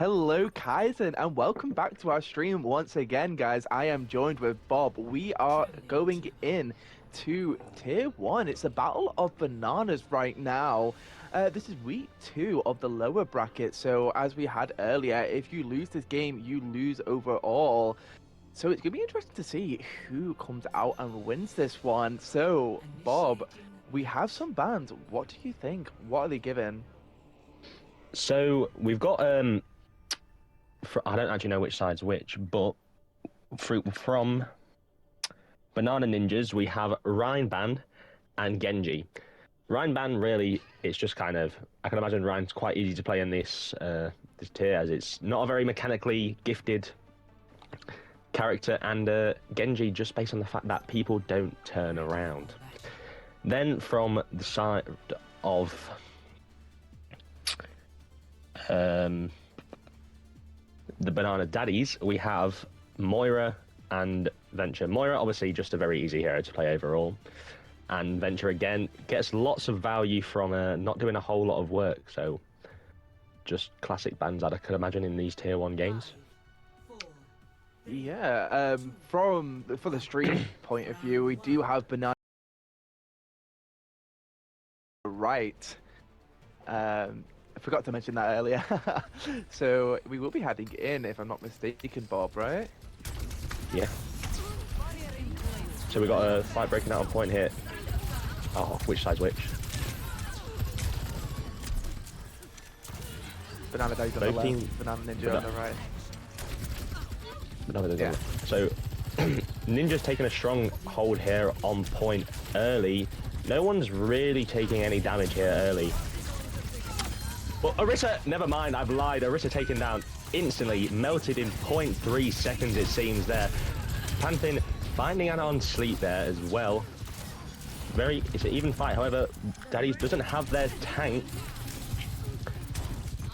Hello, Kaizen, and welcome back to our stream once again, guys. I am joined with Bob. We are going in to Tier 1. It's a battle of bananas right now. This is week 2 of the lower bracket, so as we had earlier, if you lose this game, you lose overall. So it's going to be interesting to see who comes out and wins this one. So, Bob, we have some bans. What do you think? What are they given? So we've got I don't actually know which side's which, but from Banana Ninjas we have Ryan Ban and Genji. Ryan Ban really, it's just kind of, I can imagine Ryan's quite easy to play in this tier, as it's not a very mechanically gifted character, and Genji, just based on the fact that people don't turn around. Then from the side of the Banana Daddies, we have Moira and Venture. Moira, obviously, just a very easy hero to play overall. And Venture, again, gets lots of value from not doing a whole lot of work. So, just classic bans that I could imagine in these Tier 1 games. Yeah, for the stream point of view, we do have Banana right. I forgot to mention that earlier. So we will be heading in, if I'm not mistaken, Bob, right? Yeah. So we got a fight breaking out on point here. Oh, which side's which? Banana Daddy's on the left, Banana Ninja on the right. Yeah. So Ninja's taking a strong hold here on point early. No one's really taking any damage here early. But Orisa, never mind, I've lied. Orisa taken down instantly, melted in 0.3 seconds, it seems there. Panthin finding Anna on sleep there as well. It's an even fight. However, Daddies doesn't have their tank.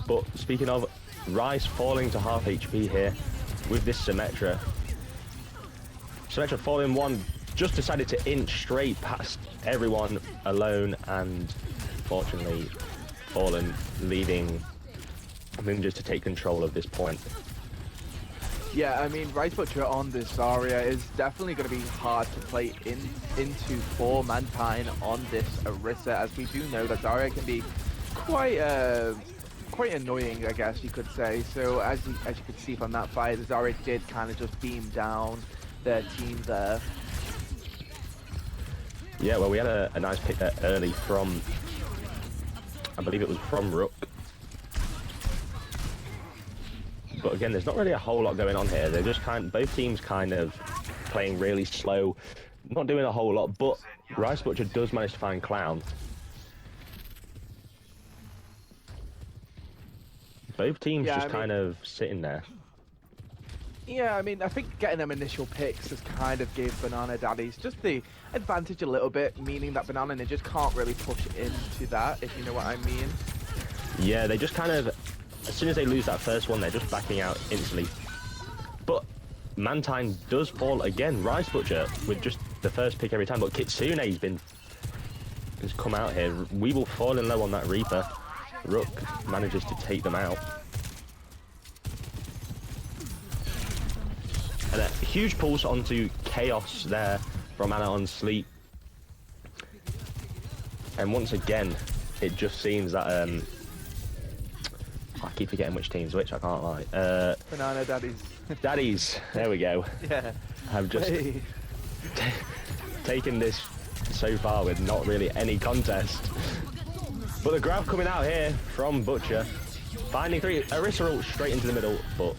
But speaking of, Rice falling to half HP here with this Symmetra. Symmetra falling one, just decided to inch straight past everyone alone, and fortunately fallen, leaving Ninjas to take control of this point. Yeah, I mean, Rice Butcher on this Zarya is definitely going to be hard to play into for Mantine on this Orisa, as we do know that Zarya can be quite annoying, I guess you could say. So as you could see from that fight, Zarya did kind of just beam down their team there. Yeah, well, we had a nice pick there early from, I believe it was from Rook. But again, there's not really a whole lot going on here. They're just both teams kind of playing really slow, not doing a whole lot, but Rice Butcher does manage to find Clown. Both teams kind of sitting there. Yeah, I mean, I think getting them initial picks just kind of gave Banana Daddies just the advantage a little bit, meaning that Banana Ninjas can't really push into that, if you know what I mean. Yeah, they just kind of, as soon as they lose that first one, they're just backing out instantly. But Mantine does fall again. Rice Butcher with just the first pick every time, but Kitsune's has come out here. Weevil falling low on that Reaper. Rook manages to take them out. And a huge pulse onto Chaos there from Anna on sleep. And once again, it just seems that I keep forgetting which team's which, I can't lie. Banana Daddies. Daddies, there we go. Yeah. I've just taken this so far with not really any contest. But the grab coming out here from Butcher. Finding three, Orisa ult straight into the middle, but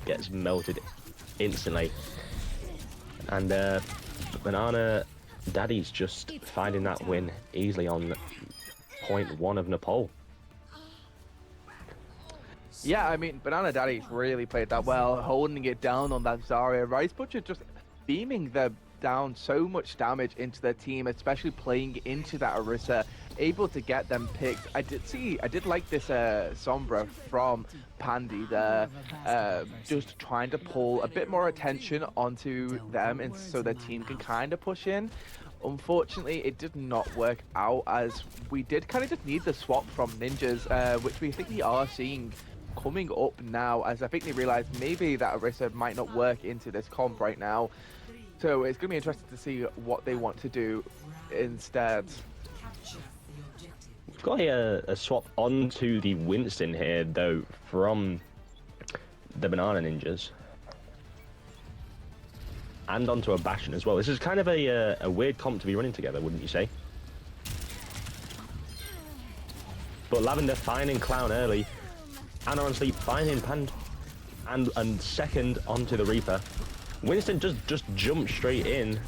gets melted instantly. And Banana Daddy's just finding that win easily on point 1 of Nepal. Yeah, I mean, Banana Daddy's really played that well, holding it down on that Zarya. Rice Butcher just beaming them down so much damage into their team, especially playing into that Orisa, able to get them picked. I did like this Sombra from Pandy there, just trying to pull a bit more attention onto them, and so their team can kind of push in. Unfortunately, it did not work out, as we did kind of just need the swap from Ninjas, which we think we are seeing coming up now, as I think they realize maybe that Orisa might not work into this comp right now. So it's going to be interesting to see what they want to do instead. We've got a swap onto the Winston here, though, from the Banana Ninjas. And onto a Bastion as well. This is kind of a weird comp to be running together, wouldn't you say? But Lavender finding Clown early. Anna on sleep, finding Pand. And second onto the Reaper. Winston just jumps straight in.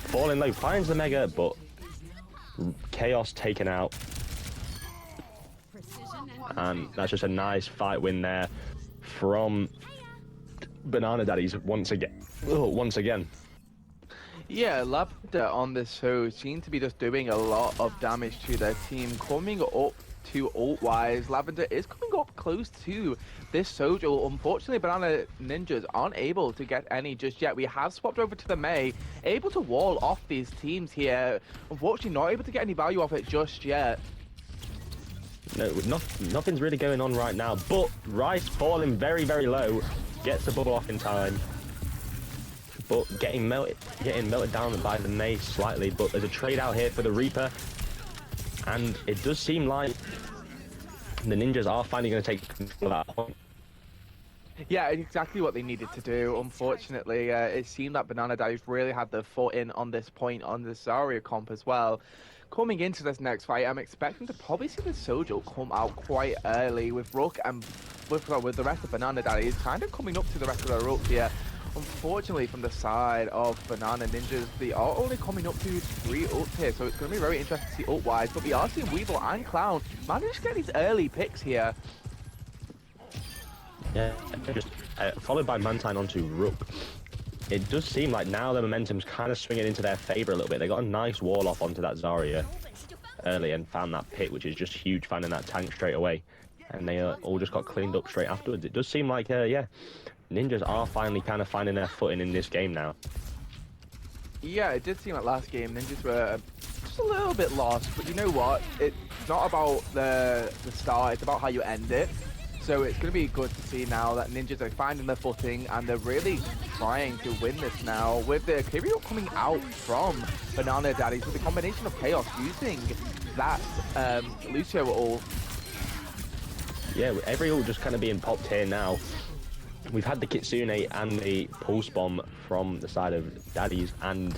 Falling low, finds the Mega, but Chaos taken out. And that's just a nice fight win there from Banana Daddies once again. Once again. Yeah, Lavender on this show seem to be just doing a lot of damage to their team. Coming up to ult-wise, Lavender is coming up close to this Sojo. Unfortunately, Banana Ninjas aren't able to get any just yet. We have swapped over to the Mei, able to wall off these teams here. Unfortunately, not able to get any value off it just yet. No, nothing's really going on right now, but Rice falling very, very low, gets the bubble off in time, but getting melted down by the Mei slightly, but there's a trade out here for the Reaper, and it does seem like the Ninjas are finally going to take control of that point. Yeah, exactly what they needed to do. Unfortunately, it seemed that Banana Daddies really had their foot in on this point on the Zarya comp as well. Coming into this next fight, I'm expecting to probably see the Sojo come out quite early with Rook and with the rest of Banana Daddies kind of coming up to the rest of their ults here. Unfortunately, from the side of Banana Ninjas, they are only coming up to 3 ults here, so it's going to be very interesting to see ult-wise. But we are seeing Weevil and Clown manage to get these early picks here. Yeah, just followed by Mantine onto Rook. It does seem like now the momentum's kind of swinging into their favor a little bit. They got a nice wall off onto that Zarya early and found that pit, which is just huge, finding that tank straight away. And they all just got cleaned up straight afterwards. It does seem like, yeah, Ninjas are finally kind of finding their footing in this game now. Yeah, it did seem like last game Ninjas were just a little bit lost, but you know what? It's not about the start, it's about how you end it. So it's going to be good to see now that Ninjas are finding their footing and they're really trying to win this now with the Kyrio coming out from Banana Daddies with a combination of Chaos using that Lucio ult. Yeah, every ult just kind of being popped here now. We've had the Kitsune and the Pulse Bomb from the side of Daddies, and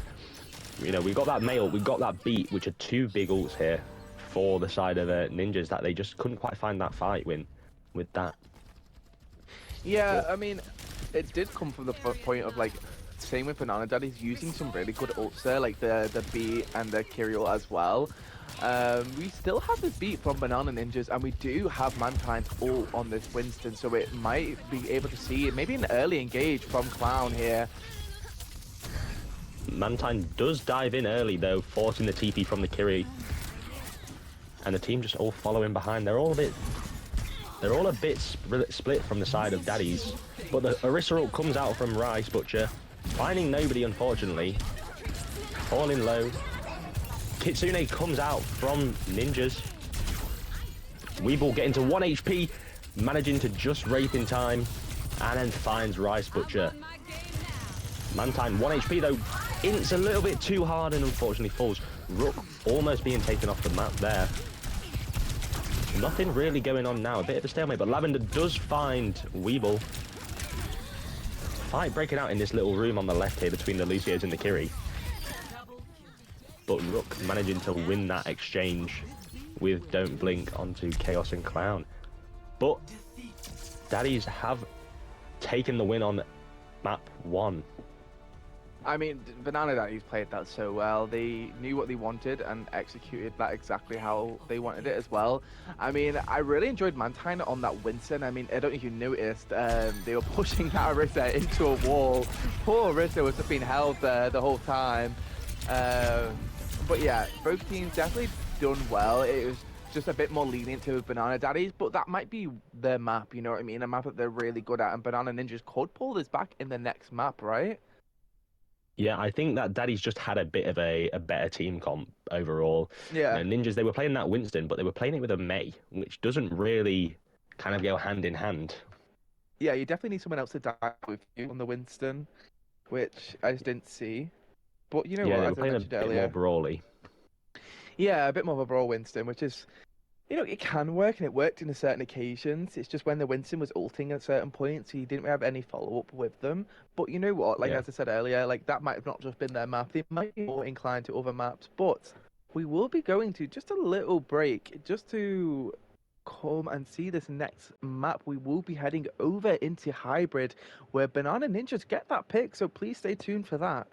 you know, we got that Mail, we got that Beat, which are 2 big ults here for the side of Ninjas that they just couldn't quite find that fight win with that. Yeah, I mean, it did come from the point of, like, same with Banana Daddies using some really good ults there, like the Beat and the Kyriel as well. We still have this Beat from Banana Ninjas, and we do have Mantine's ult on this Winston, so it might be able to see maybe an early engage from Clown here. Mantine does dive in early though, forcing the TP from the Kiri, and the team just all following behind. They're all a bit split from the side of Daddies, but the Orisa ult comes out from Rice Butcher, finding nobody unfortunately, falling low. Kitsune comes out from Ninjas. Weevil getting to 1 HP, managing to just Wraith in time, and then finds Rice Butcher. Mantine 1 HP though, ints a little bit too hard and unfortunately falls. Rook almost being taken off the map there. Nothing really going on now, a bit of a stalemate, but Lavender does find Weevil. Fight breaking out in this little room on the left here between the Lucios and the Kiri. But Rook managing to win that exchange with Don't Blink onto Chaos and Clown. But Daddies have taken the win on map 1. I mean, Banana Daddies played that so well. They knew what they wanted and executed that exactly how they wanted it as well. I mean, I really enjoyed Mantine on that Winston. I mean, I don't know if you noticed, they were pushing that Orisa into a wall. Poor Orisa was just being held there the whole time. But yeah, both teams definitely done well. It was just a bit more lenient to Banana Daddies, but that might be their map, you know what I mean? A map that they're really good at, and Banana Ninjas could pull this back in the next map, right? Yeah, I think that Daddy's just had a bit of a better team comp overall. Yeah. You know, Ninjas, they were playing that Winston, but they were playing it with a Mei, which doesn't really kind of go hand in hand. Yeah, you definitely need someone else to die with you on the Winston, which I just didn't see. But you know Yeah, what, they were as I playing a mentioned bit more earlier, brawly. yeah, a bit more of a brawl Winston, which is, it can work and it worked in certain occasions. It's just when the Winston was ulting at certain points, he didn't have any follow up with them. But you know what? Like Yeah. as I said earlier, like that might have not just been their map. They might be more inclined to other maps. But we will be going to just a little break just to come and see this next map. We will be heading over into Hybrid, where Banana Ninjas get that pick. So please stay tuned for that.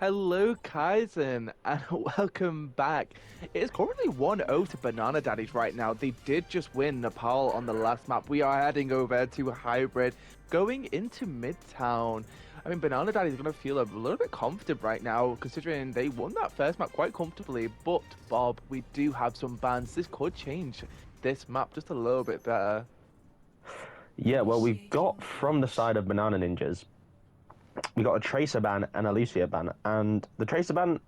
Hello, Kaizen, and welcome back. It is currently 1-0 to Banana Daddies right now. They did just win Nepal on the last map. We are heading over to Hybrid, going into Midtown. I mean, Banana Daddies are going to feel a little bit confident right now, considering they won that first map quite comfortably. But, Bob, we do have some bans. This could change this map just a little bit better. Yeah, well, we got from the side of Banana Ninjas, we got a Tracer ban and a Lucia ban, and the Tracer ban,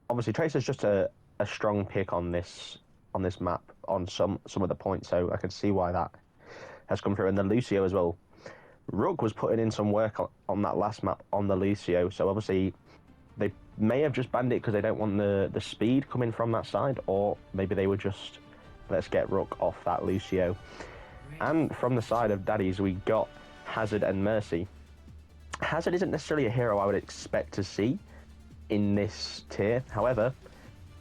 obviously Tracer's just a strong pick on this map on some of the points, so I can see why that has come through, and the Lucio as well. Rook was putting in some work on that last map on the Lucio, so obviously they may have just banned it because they don't want the speed coming from that side, or maybe they were just, let's get Rook off that Lucio. And from the side of Daddies, we got Hazard and Mercy. Hazard isn't necessarily a hero I would expect to see in this tier. However,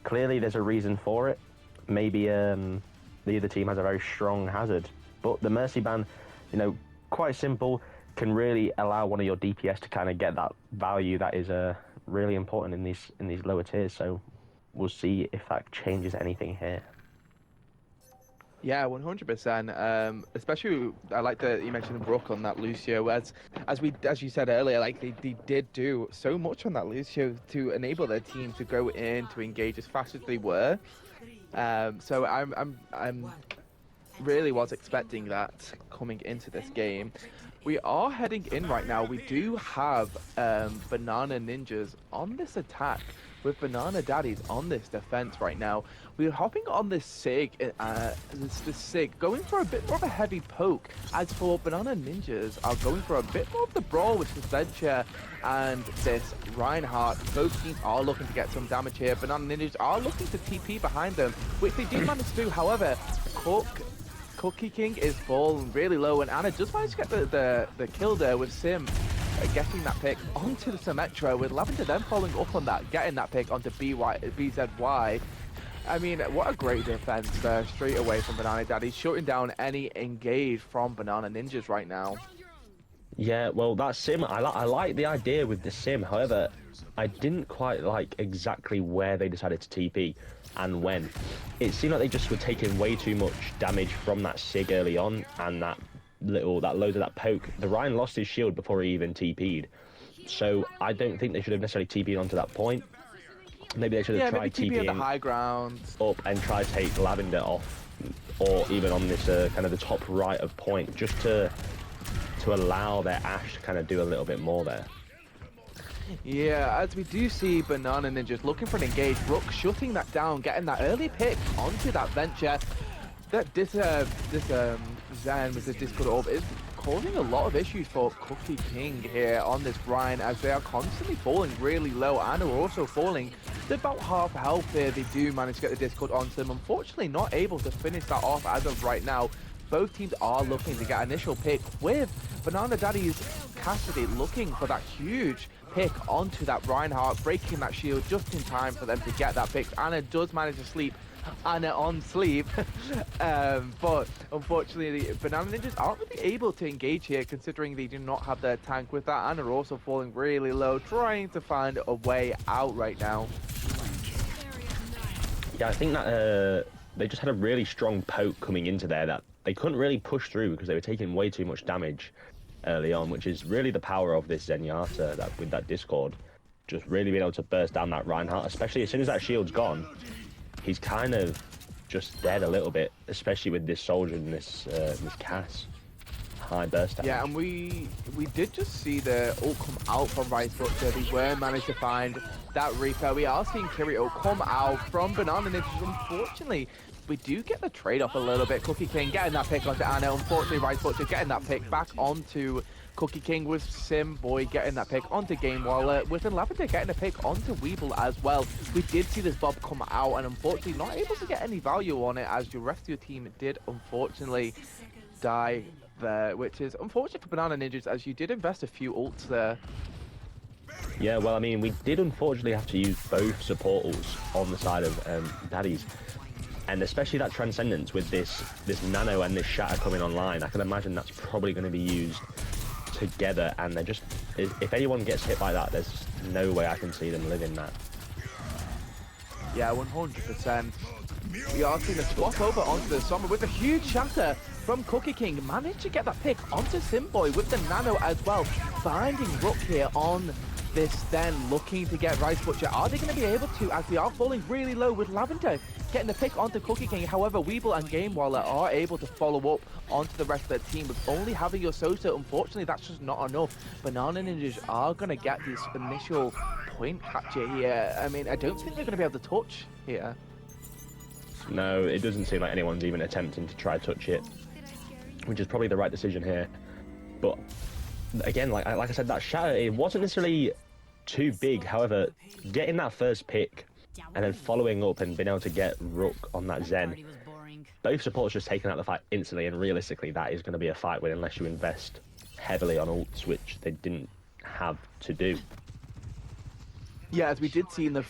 clearly there's a reason for it. Maybe the other team has a very strong Hazard. But the Mercy ban, quite simple, can really allow one of your DPS to kind of get that value that is really important in these lower tiers. So we'll see if that changes anything here. Yeah, 100%. Especially, I like that you mentioned Brook on that Lucio. As you said earlier, like they did do so much on that Lucio to enable their team to go in to engage as fast as they were. So I'm really was expecting that coming into this game. We are heading in right now. We do have Banana Ninjas on this attack with Banana Daddies on this defense right now. We're hopping on this Sig, this Sig, going for a bit more of a heavy poke. As for Banana Ninjas, are going for a bit more of the brawl with this Venture and this Reinhardt. Both teams are looking to get some damage here. Banana Ninjas are looking to TP behind them, which they did manage to do. However, Cookie King is falling really low, and Anna just managed to get the kill there with Sim getting that pick onto the Symmetra, with Lavender then following up on that, getting that pick onto BZY. I mean, what a great defense there straight away from Banana Daddy, shutting down any engage from Banana Ninjas right now. Yeah, well, that Sim, I like the idea with the Sim. However, I didn't quite like exactly where they decided to TP and when. It seemed like they just were taking way too much damage from that Sig early on, and that load of that poke. The Ryan lost his shield before he even TP'd. So I don't think they should have necessarily TP'd onto that point. Maybe they should have tried TPing the high ground up and try to take Lavender off, or even on this kind of the top right of point, just to allow their Ashe to kind of do a little bit more there. Yeah, as we do see Banana Ninjas looking for an engage, Rook shutting that down, getting that early pick onto that Venture. That this Zen with the Discord Orb is causing a lot of issues for Cookie King here on this Ryan, as they are constantly falling really low and are also falling to about half health here. They do manage to get the Discord onto them, unfortunately not able to finish that off as of right now. Both teams are looking to get initial pick, with Banana Daddy's Cassidy looking for that huge pick onto that Reinhardt, breaking that shield just in time for them to get that pick. Anna does manage to sleep Anna on sleep, but unfortunately the Banana Ninjas aren't really able to engage here, considering they do not have their tank. With that, Anna also falling really low, trying to find a way out right now. Yeah, I think that they just had a really strong poke coming into there that they couldn't really push through because they were taking way too much damage early on, which is really the power of this Zenyatta, that with that Discord, just really being able to burst down that Reinhardt, especially as soon as that shield's gone. He's kind of just dead a little bit, especially with this soldier and this Cass. High burst damage. Yeah, and we did just see the ult come out from Rice Butcher. They were managed to find that Reaper. We are seeing Kirito come out from Banana Ninjas. Unfortunately, we do get the trade-off a little bit. Cookie King getting that pick onto Anna. Unfortunately, Rice Butcher getting that pick back onto Cookie King, with Sim Boy getting that pick onto Game Waller, with Lavender getting a pick onto Weeble as well. We did see this Bob come out, and unfortunately not able to get any value on it, as the rest of your team did unfortunately die there, which is unfortunate for Banana Ninjas, as you did invest a few ults there. Yeah, well, I mean, we did unfortunately have to use both support ults on the side of Daddies. And especially that Transcendence with this Nano and this Shatter coming online, I can imagine that's probably going to be used together, and they're just, if anyone gets hit by that, no way I can see them living that. Yeah, 100%. We are seeing a swap over onto the Sombra with a huge shatter from Cookie King. Managed to get that pick onto Simboy with the nano as well. Finding Rook here on this then, looking to get Rice Butcher. Are they going to be able to, as we are falling really low with Lavender getting the pick onto Cookie King? However, Weeble and Gamewaller are able to follow up onto the rest of their team with only having your Sosa. Unfortunately, that's just not enough. Banana Ninjas are going to get this initial point capture here. I mean, I don't think they're going to be able to touch here. No, it doesn't seem like anyone's even attempting to try touch it, which is probably the right decision here. But again, like I said, that shatter, it wasn't necessarily too big. However, getting that first pick and then following up and being able to get Rook on that Zen, both supports just taking out the fight instantly, and realistically that is going to be a fight win unless you invest heavily on ults, which they didn't have to do. Yeah, as we did see in the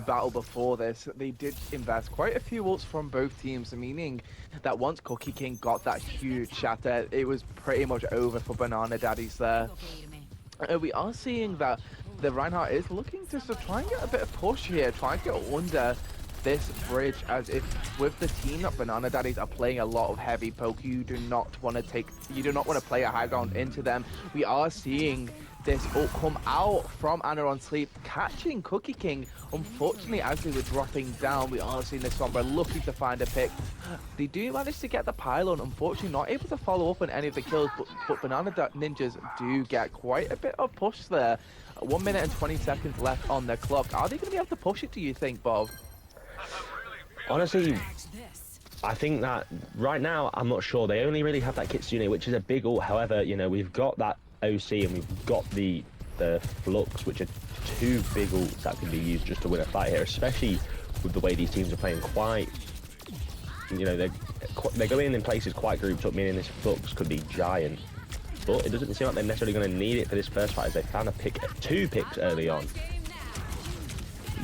battle before this, they did invest quite a few ults from both teams, meaning that once Cookie King got that huge shatter, it was pretty much over for Banana Daddies there. We are seeing that the Reinhardt is looking to try and get a bit of push here, try and get under this bridge, as if with the team that Banana Daddies are playing a lot of heavy poke, you do not want to play a high ground into them. We are seeing this ult come out from Anna on Sleep, catching Cookie King. Unfortunately, as they were dropping down, we are seeing this Sombra looking to find a pick. They do manage to get the pylon, unfortunately not able to follow up on any of the kills, but Banana Ninjas do get quite a bit of push there. 1 minute and 20 seconds left on the clock. Are they going to be able to push it, do you think, Bob? Honestly, I think that right now, I'm not sure. They only really have that Kitsune, which is a big ult. However, you know, we've got that OC and we've got the Flux, which are two big ults that can be used just to win a fight here, especially with the way these teams are playing quite, you know, they're going in places quite grouped up, meaning this Flux could be giant. But it doesn't seem like they're necessarily going to need it for this first fight, as they found two picks early on.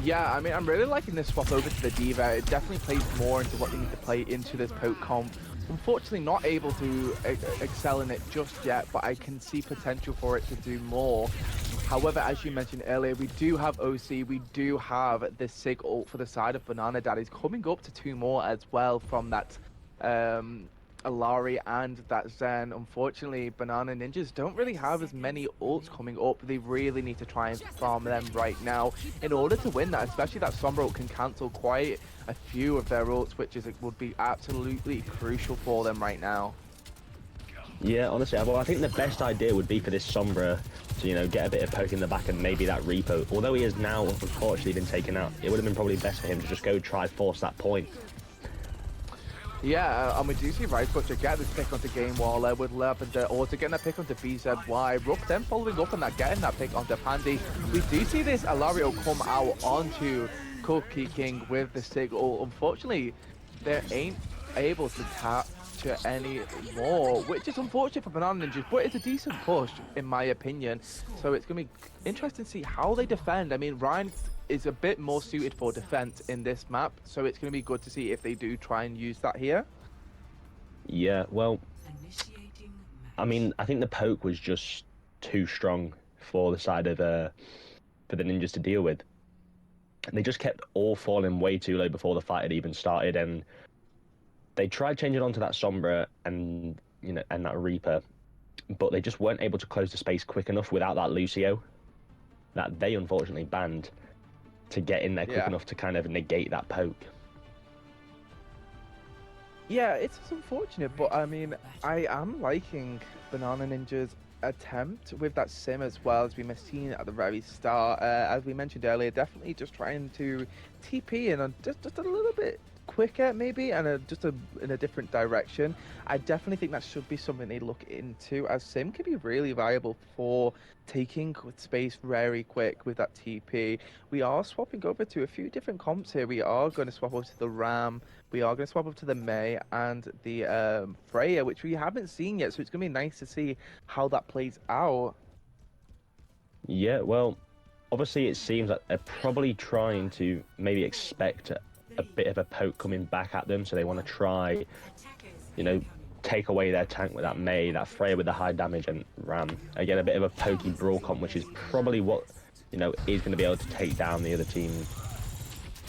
Yeah, I mean, I'm really liking this swap over to the D.Va. It definitely plays more into what they need to play into this poke comp. Unfortunately, not able to excel in it just yet, but I can see potential for it to do more. However, as you mentioned earlier, we do have OC, we do have the Sig ult for the side of Banana Daddies, coming up to 2 more as well from that Alari and that Zen. Unfortunately, Banana Ninjas don't really have as many ults coming up. They really need to try and farm them right now in order to win that, especially that Sombra ult can cancel quite a few of their ults, which would be absolutely crucial for them right now. Yeah, honestly, well, I think the best idea would be for this Sombra to, you know, get a bit of poke in the back and maybe that Repo. Although he has now unfortunately been taken out, it would have been probably best for him to just go try force that point. Yeah, and we do see Rice Butcher get this pick onto Gamewaller with Lavender, also getting a pick onto BZY. Rook then following up on that, getting that pick onto Pandy. We do see this Alario come out onto Cookie King with the Sig ult. Unfortunately, they ain't able to capture any more, which is unfortunate for Banana Ninjas, but it's a decent push, in my opinion. So it's going to be interesting to see how they defend. I mean, Ryan is a bit more suited for defense in this map, so it's going to be good to see if they do try and use that here. Yeah, well, I mean, I think the poke was just too strong for the side of for the Ninjas to deal with. They just kept all falling way too low before the fight had even started, and they tried changing onto that Sombra and, you know, and that Reaper, but they just weren't able to close the space quick enough without that Lucio that they unfortunately banned to get in there quick enough to kind of negate that poke. Yeah, it's unfortunate, but I mean, I am liking Banana Ninja's attempt with that sim as well, as we seen at the very start. As we mentioned earlier, definitely just trying to TP in on just a little bit quicker maybe, and just in a different direction. I definitely think that should be something they look into, as sim can be really valuable for taking space very quick with that TP. We are swapping over to a few different comps here. We are going to swap over to the Ram, we are going to swap over to the Mei and the Freya, which we haven't seen yet, so it's going to be nice to see how that plays out. Yeah, well, obviously it seems like they're probably trying to maybe expect a bit of a poke coming back at them, so they want to try, you know, take away their tank with that Mei, that Freya with the high damage, and Ram. Again, a bit of a pokey brawl comp, which is probably what is going to be able to take down the other team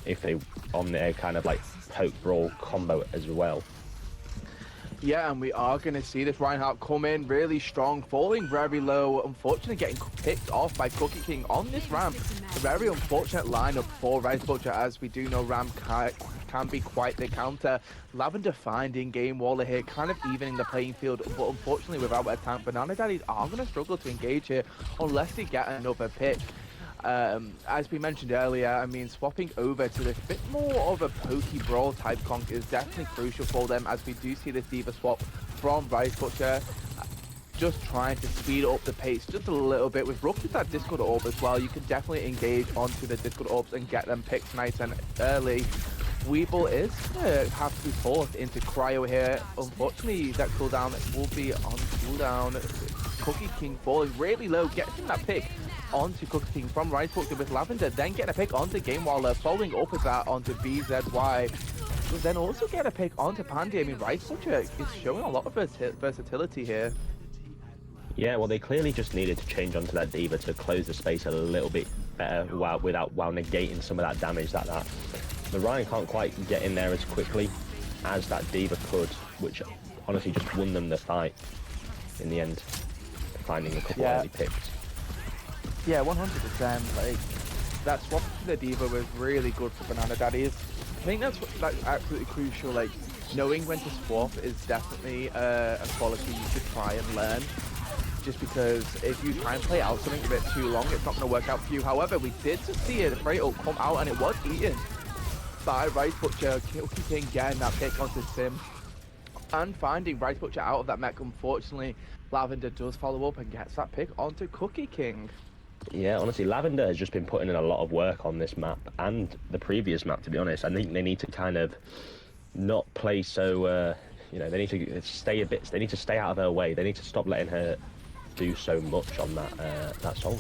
if they on their kind of like poke brawl combo as well. Yeah, and we are going to see this Reinhardt come in really strong, falling very low, unfortunately getting picked off by Cookie King on this ramp. A very unfortunate lineup for Rice Butcher, as we do know Ram can be quite the counter. Lavender finding Game Waller here, kind of evening the playing field, but unfortunately without a tank, Banana Daddies are going to struggle to engage here unless they get another pick. As we mentioned earlier, I mean, swapping over to this bit more of a pokey brawl type conk is definitely crucial for them, as we do see this D.Va swap from Rice Butcher, just trying to speed up the pace just a little bit. With Rook with that Discord Orb as well, you can definitely engage onto the Discord Orbs and get them picked nice and early. Weeble is going to have to be forced into Cryo here. Unfortunately, that cooldown will be on cooldown. Cookie King falling really low, getting that pick onto Cookie King from Rice Butcher with Lavender, then getting a pick onto Game Waller, following up with that onto BZY, but then also get a pick onto Pandy. I mean, Rice Butcher is showing a lot of versatility here. Yeah, well, they clearly just needed to change onto that D.Va to close the space a little bit better while negating some of that damage that the Ryan can't quite get in there as quickly as that D.Va could, which honestly just won them the fight in the end, finding a couple early picks. Yeah, 100%. Like, that swap to the D.Va was really good for Banana Daddies. I think that's absolutely crucial. Like, knowing when to swap is definitely a quality you should try and learn. Just because if you try and play out something a bit too long, it's not going to work out for you. However, we did just see a great ult come out, and it was eaten by Rice Butcher. Cookie King getting that pick onto Sim and finding Rice Butcher out of that mech. Unfortunately, Lavender does follow up and gets that pick onto Cookie King. Yeah, honestly, Lavender has just been putting in a lot of work on this map and the previous map, to be honest. I think they need to kind of not play so, they need to stay a bit, they need to stay out of her way. They need to stop letting her do so much on that song.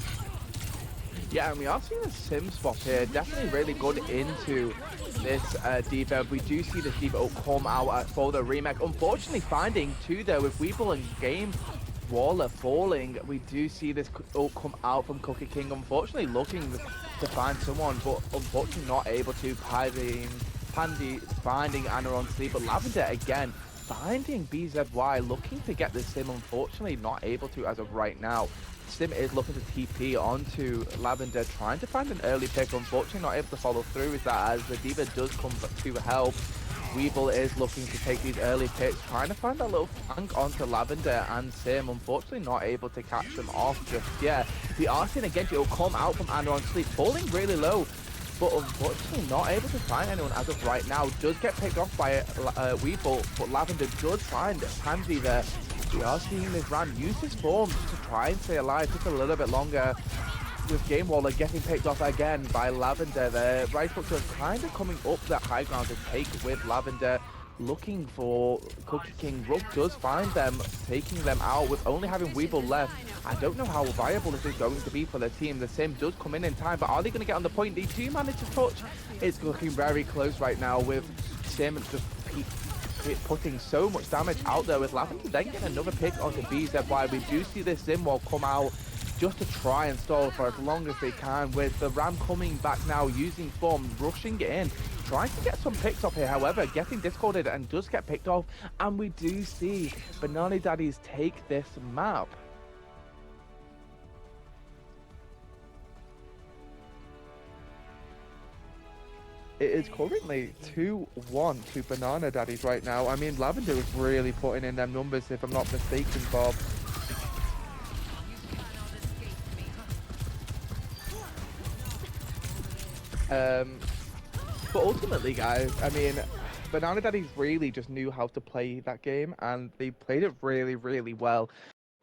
Yeah, and we are seeing a Sim swap here, definitely really good into this D.Va. We do see this D.Va come out for the remake. Unfortunately, finding two though with Weeble and Game Waller falling. We do see this ult come out from Cookie King. Unfortunately, looking to find someone, but unfortunately not able to. Pandy finding Anna on sleep, but Lavender again finding BZY, looking to get the Sim. Unfortunately, not able to as of right now. Sim is looking to TP onto Lavender, trying to find an early pick. Unfortunately, not able to follow through with that, as the D.Va does come to help. Weeble is looking to take these early picks, trying to find that little flank onto Lavender and Sim. Unfortunately, not able to catch them off just yet. The Arsenal again, it will come out from Anna on sleep, falling really low, but unfortunately not able to find anyone as of right now. Does get picked off by Weeble, but Lavender does find Pansy there. We are seeing this Ram use his form to try and stay alive just a little bit longer, with Game Waller getting picked off again by Lavender there. Rice Butcher kind of coming up that high ground to take with Lavender, looking for Cookie King. Rook does find them, taking them out with only having Weeble left. I don't know how viable this is going to be for the team. The Sim does come in time, but are they going to get on the point? They do manage to touch. It's looking very close right now, with Sim just putting so much damage out there with Lavender, then getting another pick onto BZY. We do see this Sim wall come out just to try and stall for as long as they can, with the Ram coming back now, using form, rushing in, trying to get some picks off here. However, getting discorded and does get picked off, and we do see Banana Daddies take this map. It is currently 2-1 to Banana Daddies right now. I mean, Lavender is really putting in them numbers, if I'm not mistaken, Bob. But ultimately, guys, I mean, Banana Daddies really just knew how to play that game, and they played it really, really well.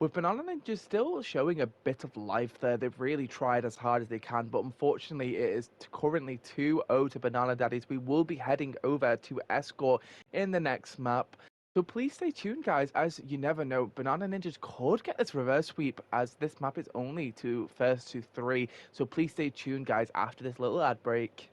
With Banana Ninja still showing a bit of life there, they've really tried as hard as they can, but unfortunately it is currently 2-0 to Banana Daddies. We will be heading over to Escort in the next map. So please stay tuned, guys, as you never know, Banana Ninjas could get this reverse sweep, as this map is only to first to 3. So please stay tuned, guys, after this little ad break.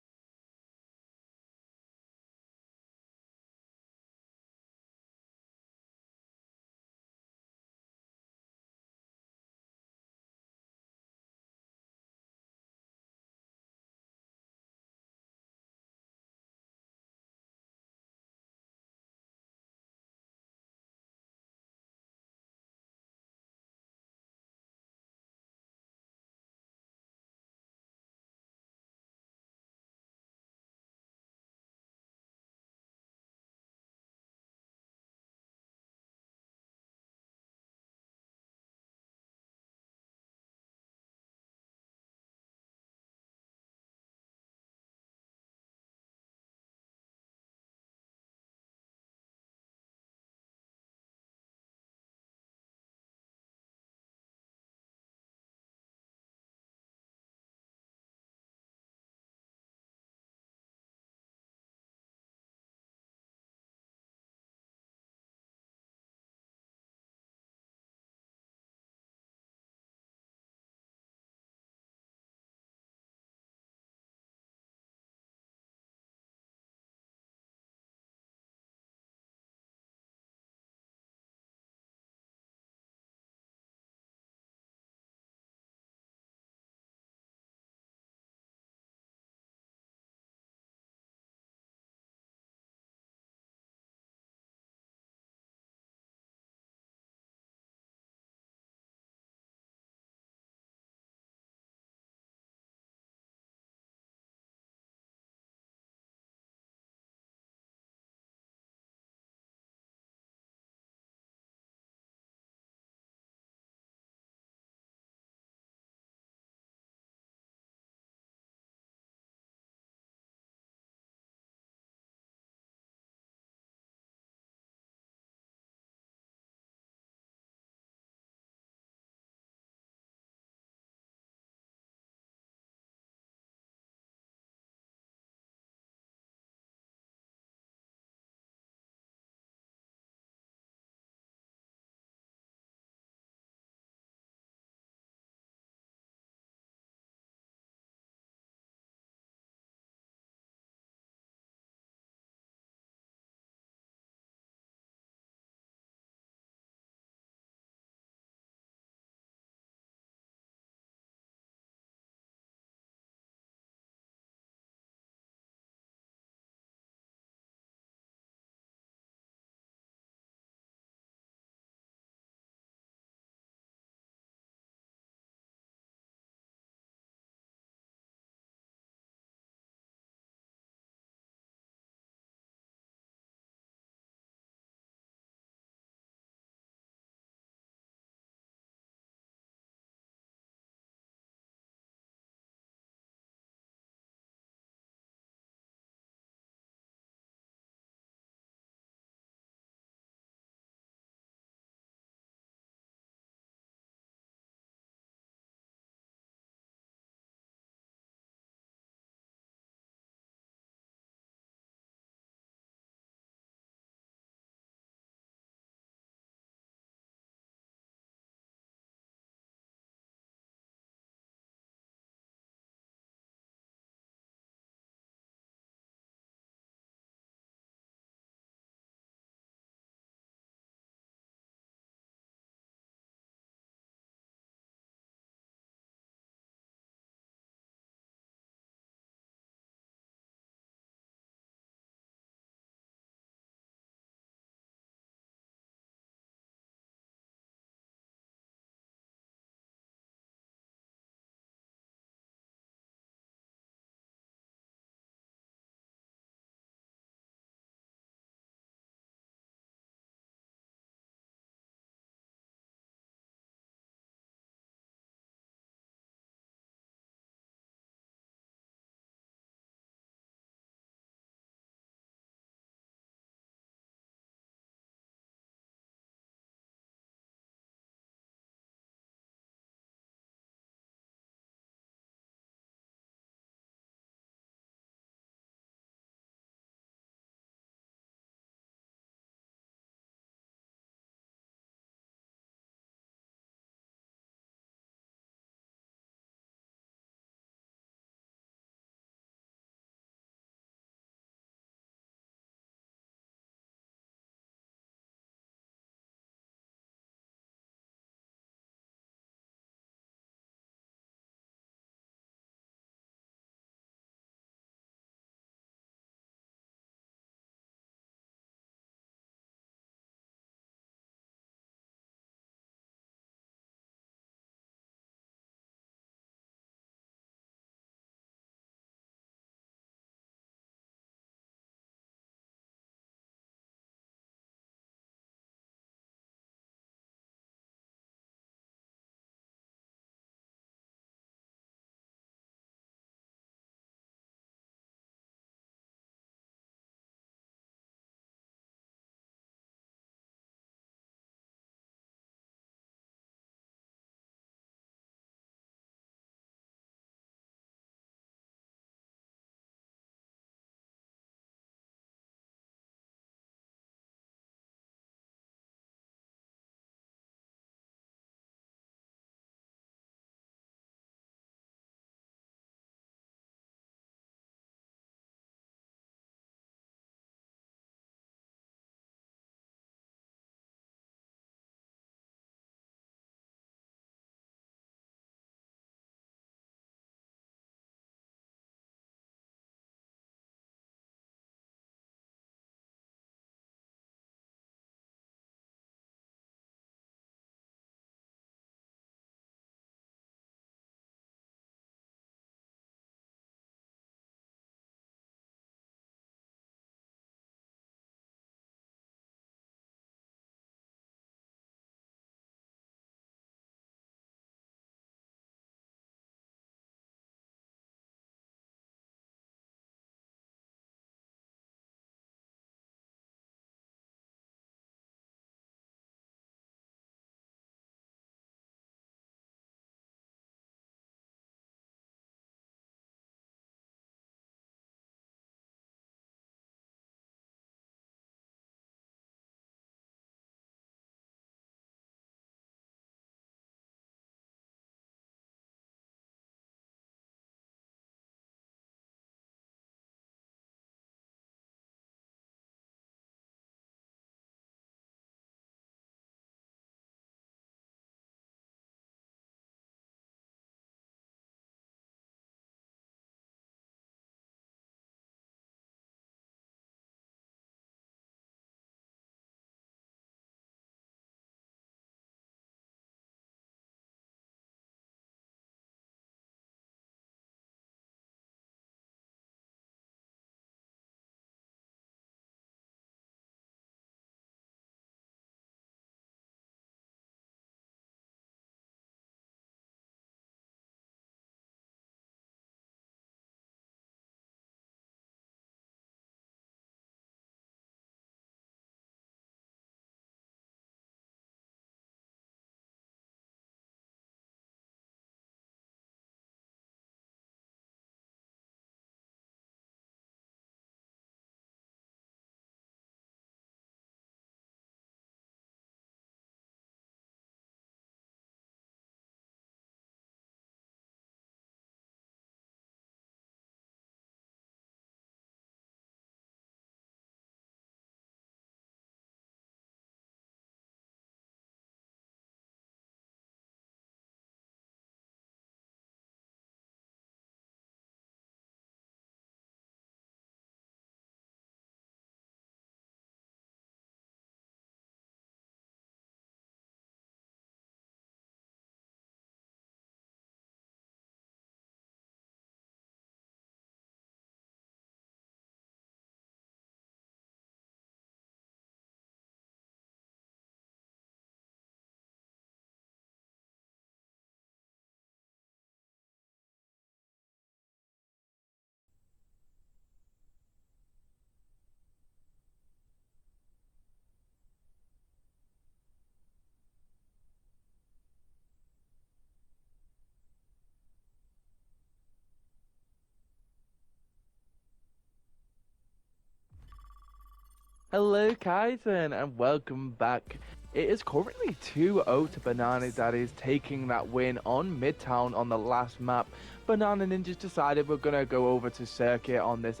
Hello, Kaizen, and welcome back. It is currently 2-0 to Banana Daddies, taking that win on Midtown on the last map. Banana Ninjas decided we're going to go over to Circuit on this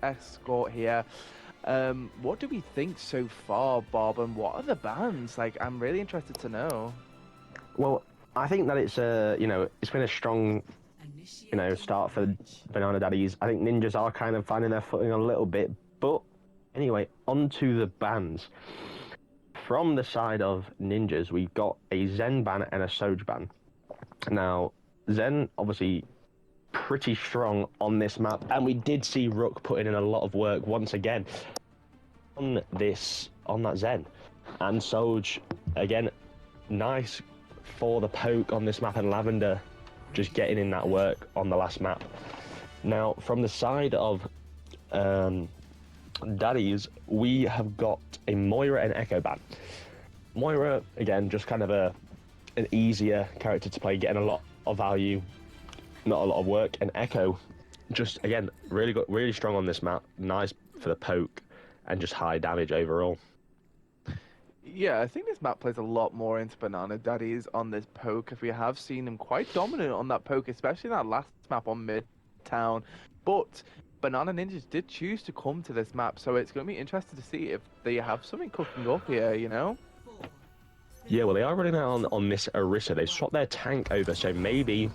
escort here. What do we think so far, Bob, and what are the bans? Like, I'm really interested to know. Well, I think that it's been a strong, start for Banana Daddies. I think Ninjas are kind of finding their footing a little bit, but anyway, on to the bans. From the side of Ninjas, we've got a Zen ban and a Soj ban. Now, Zen, obviously, pretty strong on this map, and we did see Rook putting in a lot of work once again on that Zen. And Soj, again, nice for the poke on this map, and Lavender just getting in that work on the last map. Now, from the side of Daddies, we have got a Moira and Echo ban. Moira, again, just kind of an easier character to play, getting a lot of value, not a lot of work. And Echo, just again, really strong on this map, nice for the poke, and just high damage overall. Yeah, I think this map plays a lot more into Banana Daddies on this poke, if we have seen him quite dominant on that poke, especially that last map on Midtown. But Banana Ninjas did choose to come to this map, so it's going to be interesting to see if they have something cooking up here, you know? Yeah, well, they are running out on Miss Orisa. They swapped their tank over, so maybe,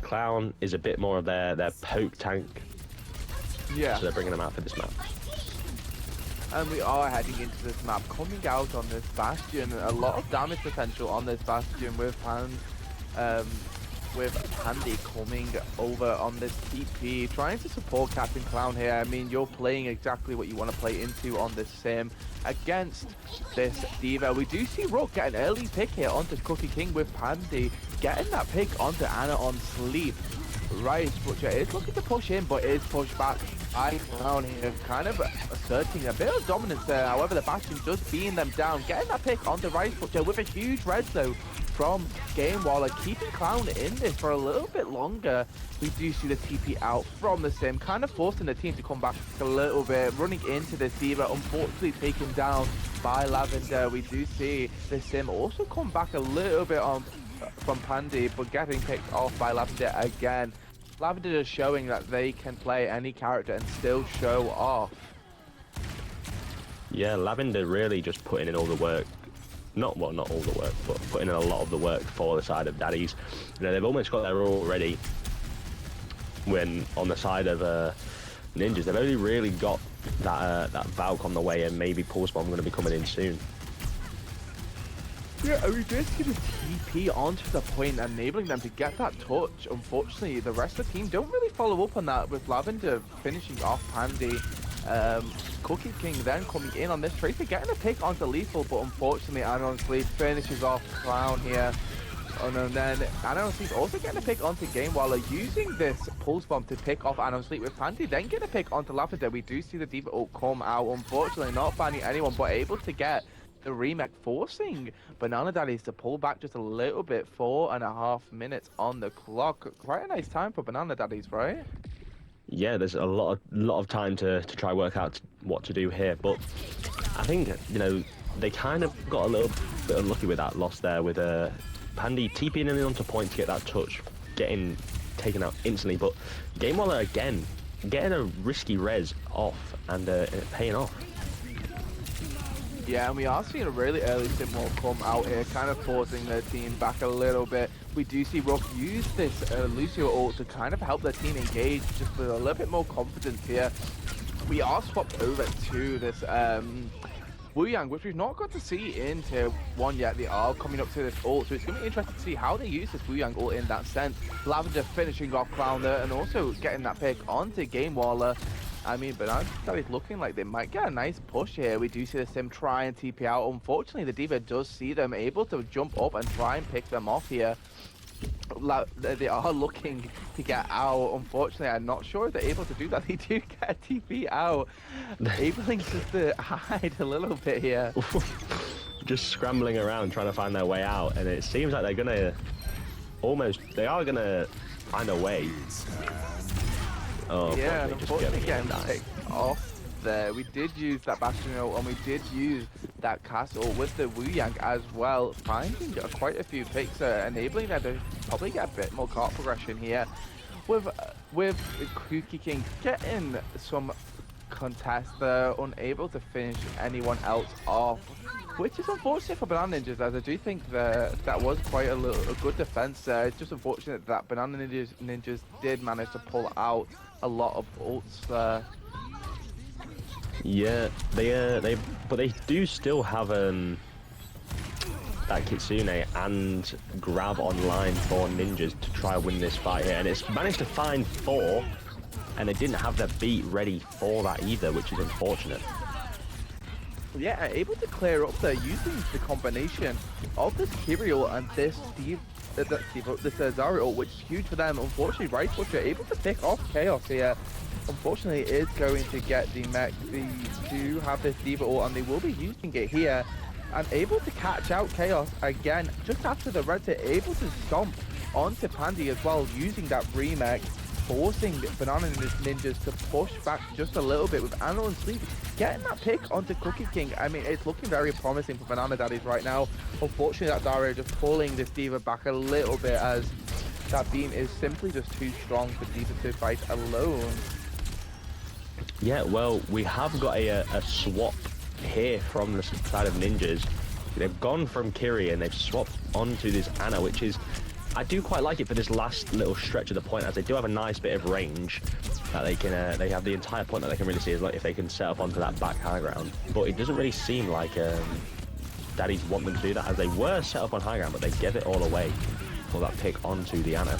Clown is a bit more of their poke tank. Yeah. So they're bringing them out for this map. And we are heading into this map, coming out on this Bastion. A lot of damage potential on this Bastion with Pandy coming over on this TP, trying to support Captain Clown here. I mean, you're playing exactly what you want to play into on this sim against this D.Va. We do see Rook get an early pick here onto Cookie King with Pandy, getting that pick onto Anna on Sleep. Rice Butcher is looking to push in, but is pushed back by Clown here, kind of asserting a bit of dominance there. However, the Bastion does being them down, getting that pick onto Rice Butcher with a huge res though from Game Waller, keeping Clown in this for a little bit longer. We do see the TP out from the sim, kind of forcing the team to come back a little bit, running into this D.Va, unfortunately taken down by Lavender. We do see the sim also come back a little bit on from Pandy, but getting picked off by Lavender again. Lavender is showing that they can play any character and still show off. Yeah, Lavender really just putting in all the work. Not all the work, but putting in a lot of the work for the side of Daddies. They've almost got there already. When on the side of Ninjas, they've only really got that Valk on the way, and maybe Pulse Bomb going to be coming in soon. Yeah, we did see the TP onto the point, enabling them to get that touch. Unfortunately, the rest of the team don't really follow up on that, with Lavender finishing off Pandy. Cookie King then coming in on this Tracer, getting a pick onto Lethal, but unfortunately Anon Sleep finishes off Clown here. And then Anon Sleep also getting a pick onto Game Waller, using this Pulse Bomb to pick off Anon Sleep with Panty, then getting a pick onto Lavender. We do see the D.Va ult come out, unfortunately not finding anyone, but able to get the remake, forcing Banana Daddies to pull back just a little bit. 4.5 minutes on the clock. Quite a nice time for Banana Daddies, right? Yeah, there's a lot of time to try work out what to do here, but I think they kind of got a little bit unlucky with that loss there, with Pandy TPing in onto point to get that touch, getting taken out instantly. But Game Waller again getting a risky res off and paying off. Yeah, and we are seeing a really early Simwall come out here, kind of forcing their team back a little bit. We do see Rook use this Lucio ult to kind of help their team engage just with a little bit more confidence here. We are swapped over to this Wu Yang, which we've not got to see in Tier 1 yet. They are coming up to this ult, so it's going to be interesting to see how they use this Wu Yang ult in that sense. Lavender finishing off Clown there, and also getting that pick onto Game Waller. I mean, but it's looking like they might get a nice push here. We do see the sim try and TP out. Unfortunately, the D.Va does see them, able to jump up and try and pick them off here. They are looking to get out. Unfortunately, I'm not sure if they're able to do that. They do get a TP out, enabling just to hide a little bit here. Just scrambling around, trying to find their way out, and it seems like they are gonna find a way. Oh, yeah, and unfortunately getting picked off there. We did use that Bastion ult, and we did use that castle with the Wu Yang as well, finding quite a few picks, enabling them to probably get a bit more card progression here. With Cookie King getting some contest, they're unable to finish anyone else off, which is unfortunate for Banana Ninjas, as I do think that was quite a good defense there. It's just unfortunate that Banana Ninjas did manage to pull out a lot of ults there. Yeah, but they do still have that Kitsune and grab online for Ninjas to try and win this fight here, and it's managed to find 4, and they didn't have their beat ready for that either, which is unfortunate. Yeah, able to clear up there using the combination of this Kirill and this Zarya, which is huge for them. Unfortunately, Right Butcher able to pick off Chaos here. Unfortunately, is going to get the mech. They do have this D.Va ult, and they will be using it here. And able to catch out Chaos again, just after the red set, able to stomp onto Pandy as well, using that remake, forcing Banana Ninjas to push back just a little bit with Anno and Sleep. Getting that pick onto Cookie King, I mean, it's looking very promising for Banana Daddies right now. Unfortunately, that Zarya just pulling this D.Va back a little bit, as that beam is simply just too strong for D.Va to fight alone. Yeah, well, we have got a swap here from the side of Ninjas. They've gone from Kiri and they've swapped onto this Ana, which is, I do quite like it for this last little stretch of the point, as they do have a nice bit of range that they can, they have the entire point that they can really see is like if they can set up onto that back high ground. But it doesn't really seem like Daddies want them to do that, as they were set up on high ground, but they gave it all away for that pick onto the Ana.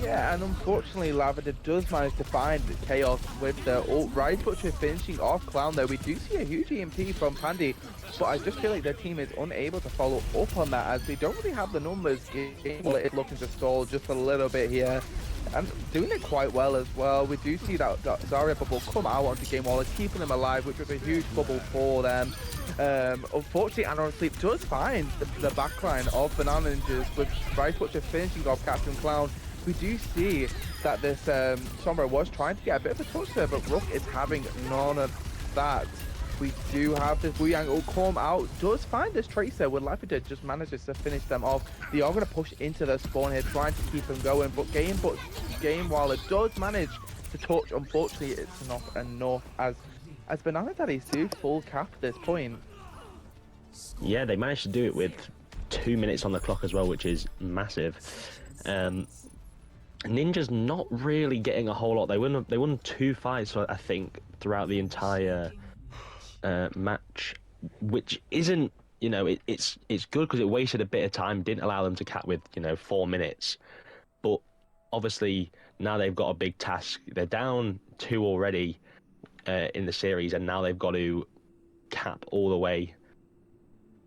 Yeah, and unfortunately Lavender does manage to find Chaos with the ult. Right Butcher finishing off Clown though. We do see a huge EMP from Pandy, but I just feel like their team is unable to follow up on that, as they don't really have the numbers. Well, it's looking to stall just a little bit here, and doing it quite well as well. We do see that Zarya bubble come out onto Game Waller, keeping them alive, which was a huge bubble for them. Unfortunately, Anna on Sleep does find the backline of Banana Ninjas, with Right Butcher finishing off Captain Clown. We do see that this Sombra was trying to get a bit of a touch there, but Rook is having none of that. We do have this Wu Yang ult come out, does find this Tracer, where Lavender just manages to finish them off. They are going to push into the spawn here, trying to keep them going, but Game Waller does manage to touch. Unfortunately, it's not enough, as Banana Daddies do full cap at this point. Yeah, they managed to do it with 2 minutes on the clock as well, which is massive. Ninja's not really getting a whole lot. They won 2 fights, I think, throughout the entire match, which isn't, you know, it's good because it wasted a bit of time, didn't allow them to cap with, you know, 4 minutes. But obviously now they've got a big task. They're down 2 already in the series, and now they've got to cap all the way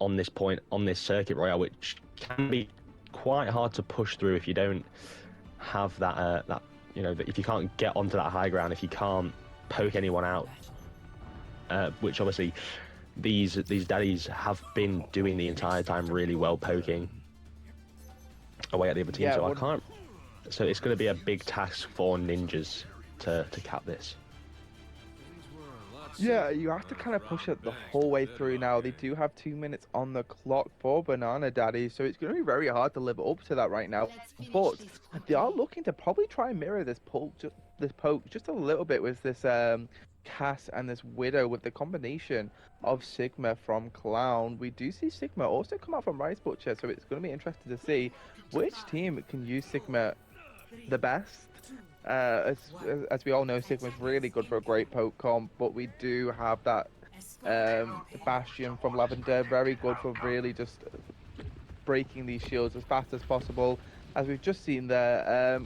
on this point, on this circuit royale, which can be quite hard to push through if you don't have that you know, if you can't get onto that high ground, if you can't poke anyone out, which obviously these Daddies have been doing the entire time really well, poking away at the other team. Yeah, so it's going to be a big task for Ninjas to cap this. Yeah, you have to kind of push it the whole way through now. They do have 2 minutes on the clock for Banana Daddy, so it's going to be very hard to live up to that right now. But they are looking to probably try and mirror this poke just a little bit with this Cass and this Widow, with the combination of Sigma from Clown. We do see Sigma also come out from Rice Butcher, so it's going to be interesting to see which team can use Sigma the best. As we all know, Sigma's really good for a great poke comp, but we do have that Bastion from Lavender, very good for really just breaking these shields as fast as possible. As we've just seen there,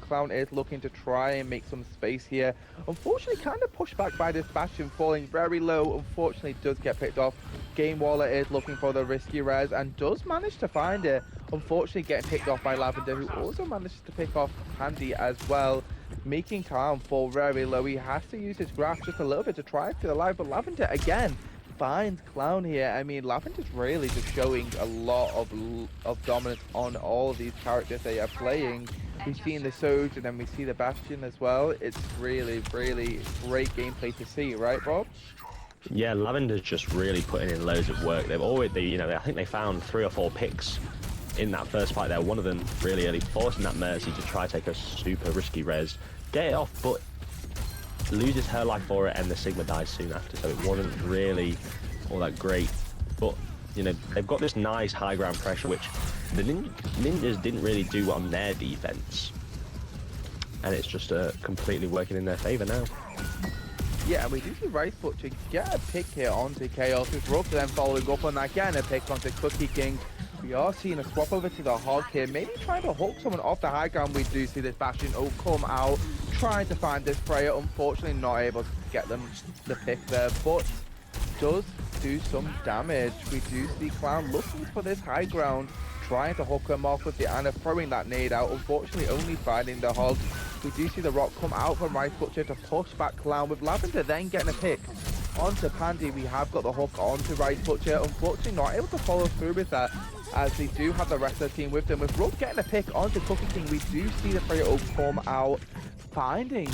Clown is looking to try and make some space here. Unfortunately, kind of pushed back by this Bastion, falling very low. Unfortunately, does get picked off. Game Waller is looking for the risky res and does manage to find it. Unfortunately, getting picked off by Lavender, who also manages to pick off Handy as well, making Clown fall very low. He has to use his graph just a little bit to try to feel alive, but Lavender again finds Clown here. I mean, Lavender's really just showing a lot of dominance on all of these characters they are playing. We've seen the Surge and then we see the Bastion as well. It's really, really great gameplay to see, right, Bob? Yeah, Lavender's just really putting in loads of work. They've always, I think they found 3 or 4 picks in that first fight there. One of them really early, forcing that Mercy to try to take a super risky res, get it off, but loses her life for it, and the Sigma dies soon after. So it wasn't really all that great. But they've got this nice high ground pressure, which the ninjas didn't really do on their defense, and it's just completely working in their favor now. Yeah, and we do see Rice Butcher get a pick here onto Chaos, with Rook then following up on that, getting a pick onto Cookie King. We are seeing a swap over to the Hog here, maybe trying to hook someone off the high ground. We do see this Bastion come out, trying to find this Freya, unfortunately not able to get them the pick there, but does do some damage. We do see Clown looking for this high ground, trying to hook him off with the Anna, throwing that nade out, unfortunately only finding the Hog. We do see the Rock come out from Rice Butcher to push back Clown, with Lavender then getting a pick onto Pandy. We have got the hook onto Rice Butcher, unfortunately not able to follow through with that, as they do have the rest of the team with them. With Rook getting a pick onto Cookie King, we do see the Freya come out, finding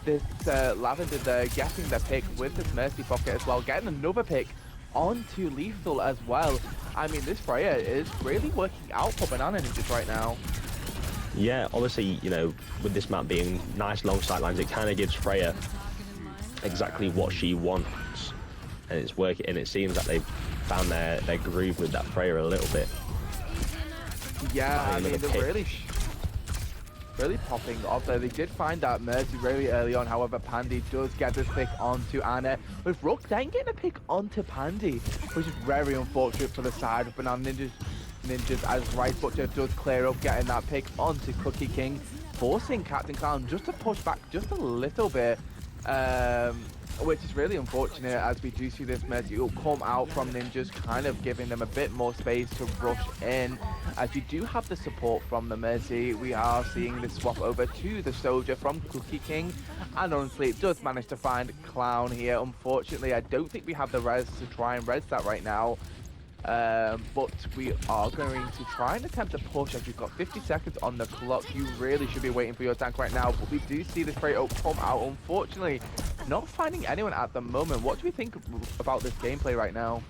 this Lavender there, getting the pick with this Mercy Pocket as well, getting another pick onto Lethal as well. I mean, this Freya is really working out for Banana Ninjas right now. Yeah, obviously, with this map being nice long sightlines, it kind of gives Freya exactly what she wants, and it's working. And it seems that they've found their groove with that Freya a little bit. Yeah, I mean, they're really popping off there. They did find that Mercy really early on, however, Pandy does get this pick onto Anna, with Rook then getting a pick onto Pandy, which is very unfortunate for the side of Banana Ninjas, as Rice Butcher does clear up, getting that pick onto Cookie King, forcing Captain Clown just to push back just a little bit, which is really unfortunate, as we do see this Mercy come out from Ninjas, kind of giving them a bit more space to rush in. As you do have the support from the Mercy, we are seeing this swap over to the Soldier from Cookie King, and honestly it does manage to find Clown here. Unfortunately, I don't think we have the res to try and res that right now. But we are going to try and attempt to push, as we've got 50 seconds on the clock. You really should be waiting for your tank right now, but we do see this Freya come out, unfortunately not finding anyone at the moment. What do we think about this gameplay right now?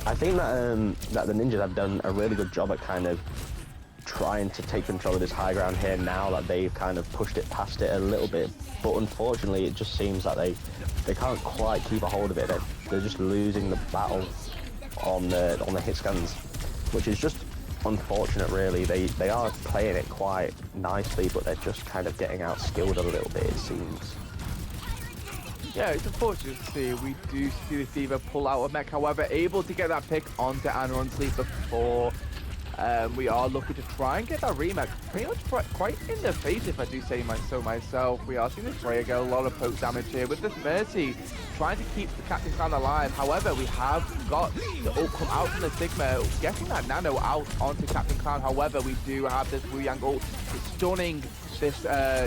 I think that the ninjas have done a really good job at kind of trying to take control of this high ground here, now that they've kind of pushed it past it a little bit, but unfortunately it just seems that they can't quite keep a hold of it. They're just losing the battle on the hit scans, which is just unfortunate really. They are playing it quite nicely, but they're just kind of getting out skilled a little bit, it seems. Yeah, it's unfortunate to see. We do see the Diva pull out of mech, however, able to get that pick onto Anna on sleep before we are looking to try and get that remake pretty much quite in the face, if I do say so myself. We are seeing this Freya get a lot of poke damage here with this Mercy, trying to keep the Captain Clan alive. However, we have got the ult come out from the Sigma, getting that Nano out onto Captain Clan. However, we do have this Wu Yang ult stunning this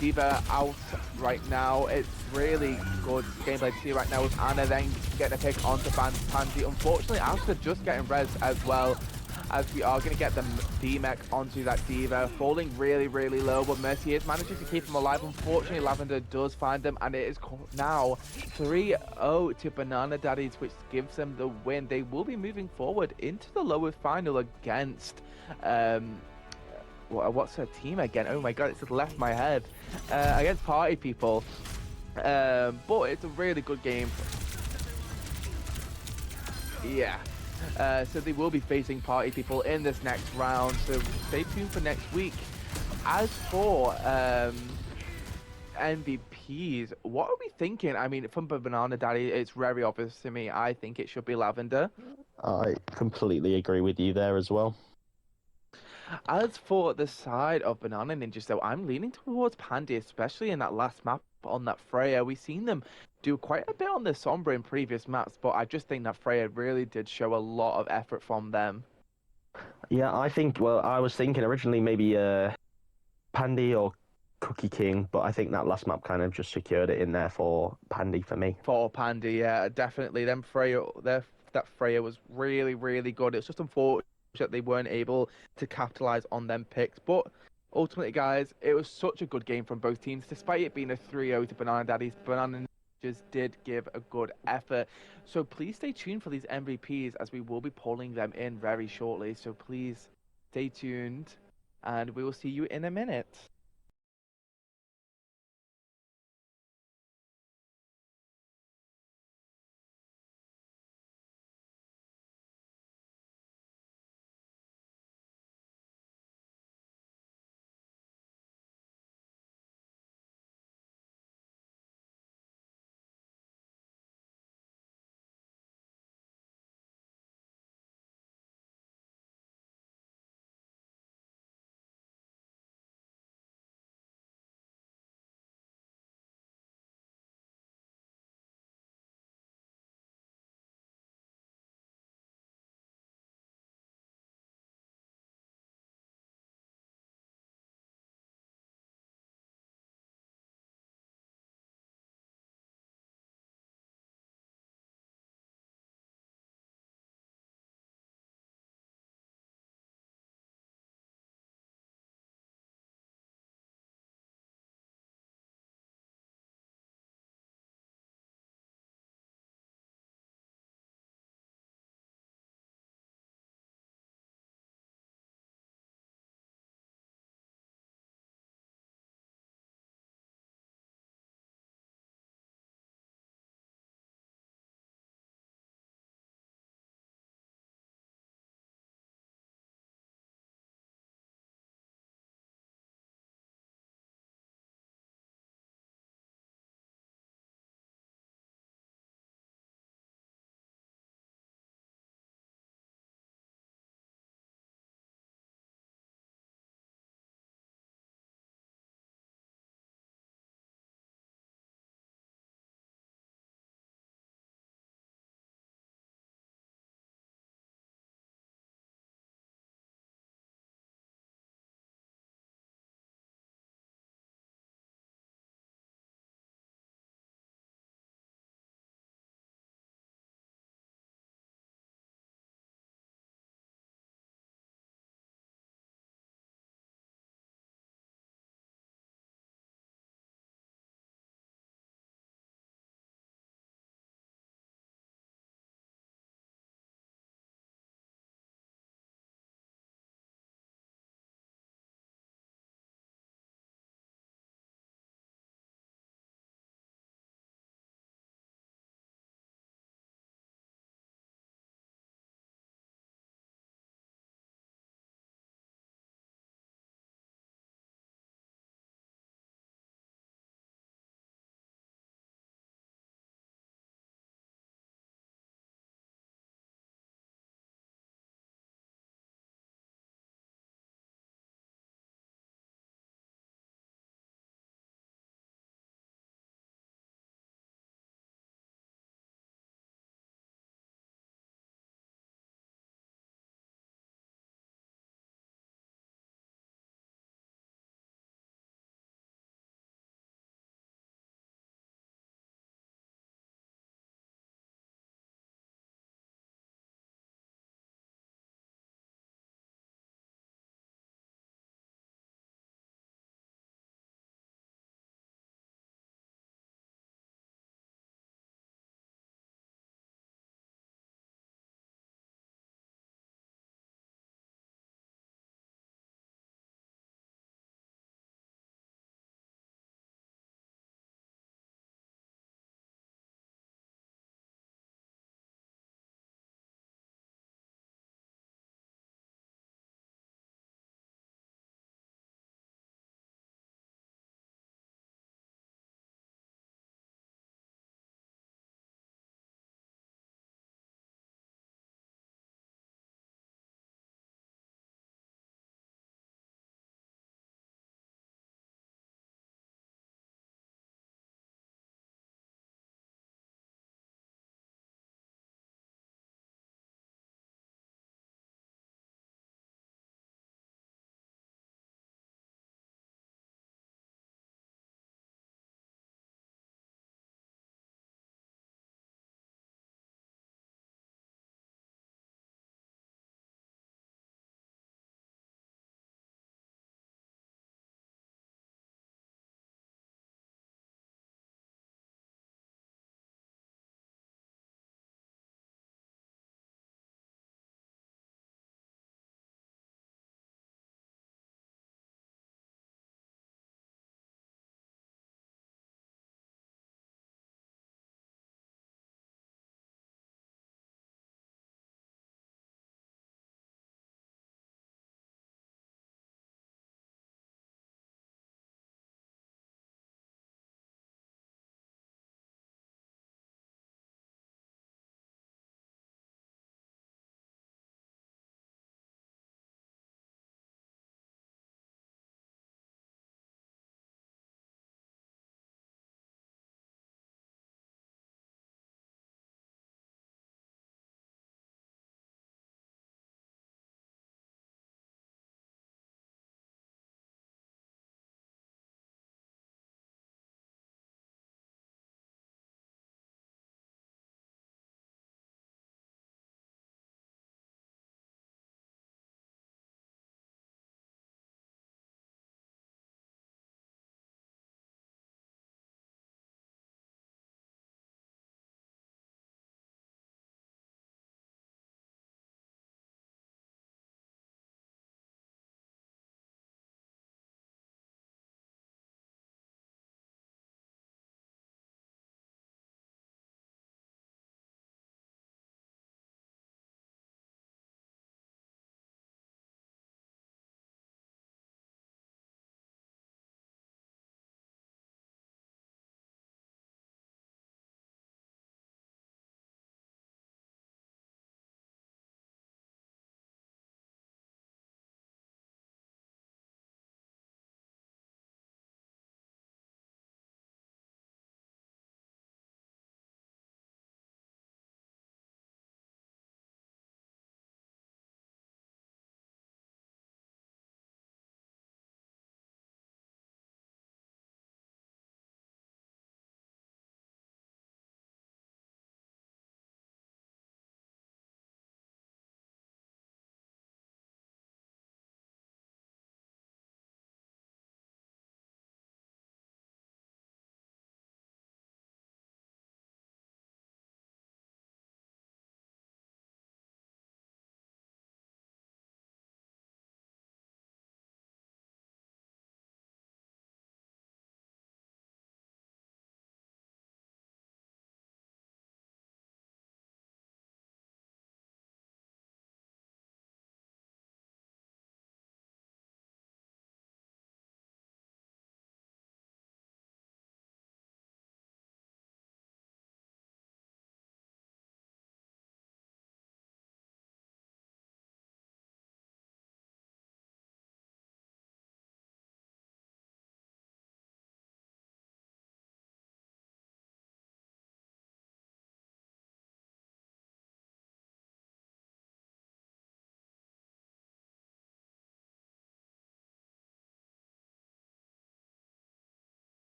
Diva out right now. It's really good gameplay to see right now, with Anna then getting a pick onto Pansy. Unfortunately, after just getting res as well, as we are going to get the D-Mech onto that Diva, falling really, really low, but Mercy is managing to keep him alive. Unfortunately, Lavender does find them, and it is now 3-0 to Banana Daddies, which gives them the win. They will be moving forward into the lower final against, what's her team again? Oh my god, it's just left my head. Against Party People. But it's a really good game. Yeah. So they will be facing Party People in this next round, so stay tuned for next week. As for MVPs, what are we thinking? I mean, from Banana Daddy, it's very obvious to me. I think it should be Lavender. I completely agree with you there as well. As for the side of Banana Ninjas, though, I'm leaning towards Pandy, especially in that last map on that Freya. We've seen them do quite a bit on the Sombra in previous maps, but I just think that Freya really did show a lot of effort from them. Yeah, I think, well, I was thinking originally maybe Pandy or Cookie King, but I think that last map kind of just secured it in there for Pandy for me. For Pandy, yeah, definitely. That Freya was really, really good. It's just unfortunate they weren't able to capitalize on them picks. But ultimately, guys, it was such a good game from both teams. Despite it being a 3-0 to Banana Daddies, Banana Ninjas did give a good effort. So please stay tuned for these MVPs as we will be pulling them in very shortly. So please stay tuned and we will see you in a minute.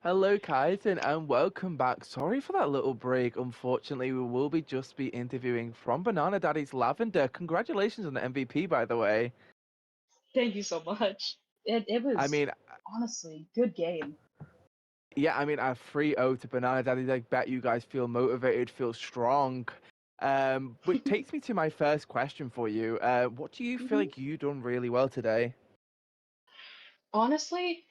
Hello, Kaizen, and welcome back. Sorry for that little break. Unfortunately, we will be just be interviewing from Banana Daddies Lavender. Congratulations on the MVP, by the way. Thank you so much. It I was mean, honestly good game. yeah, I mean, a 3-0 to Banana Daddies. I bet you guys feel motivated, feel strong. Which takes me to my first question for you. What do you feel hmm like you done really well today? Honestly,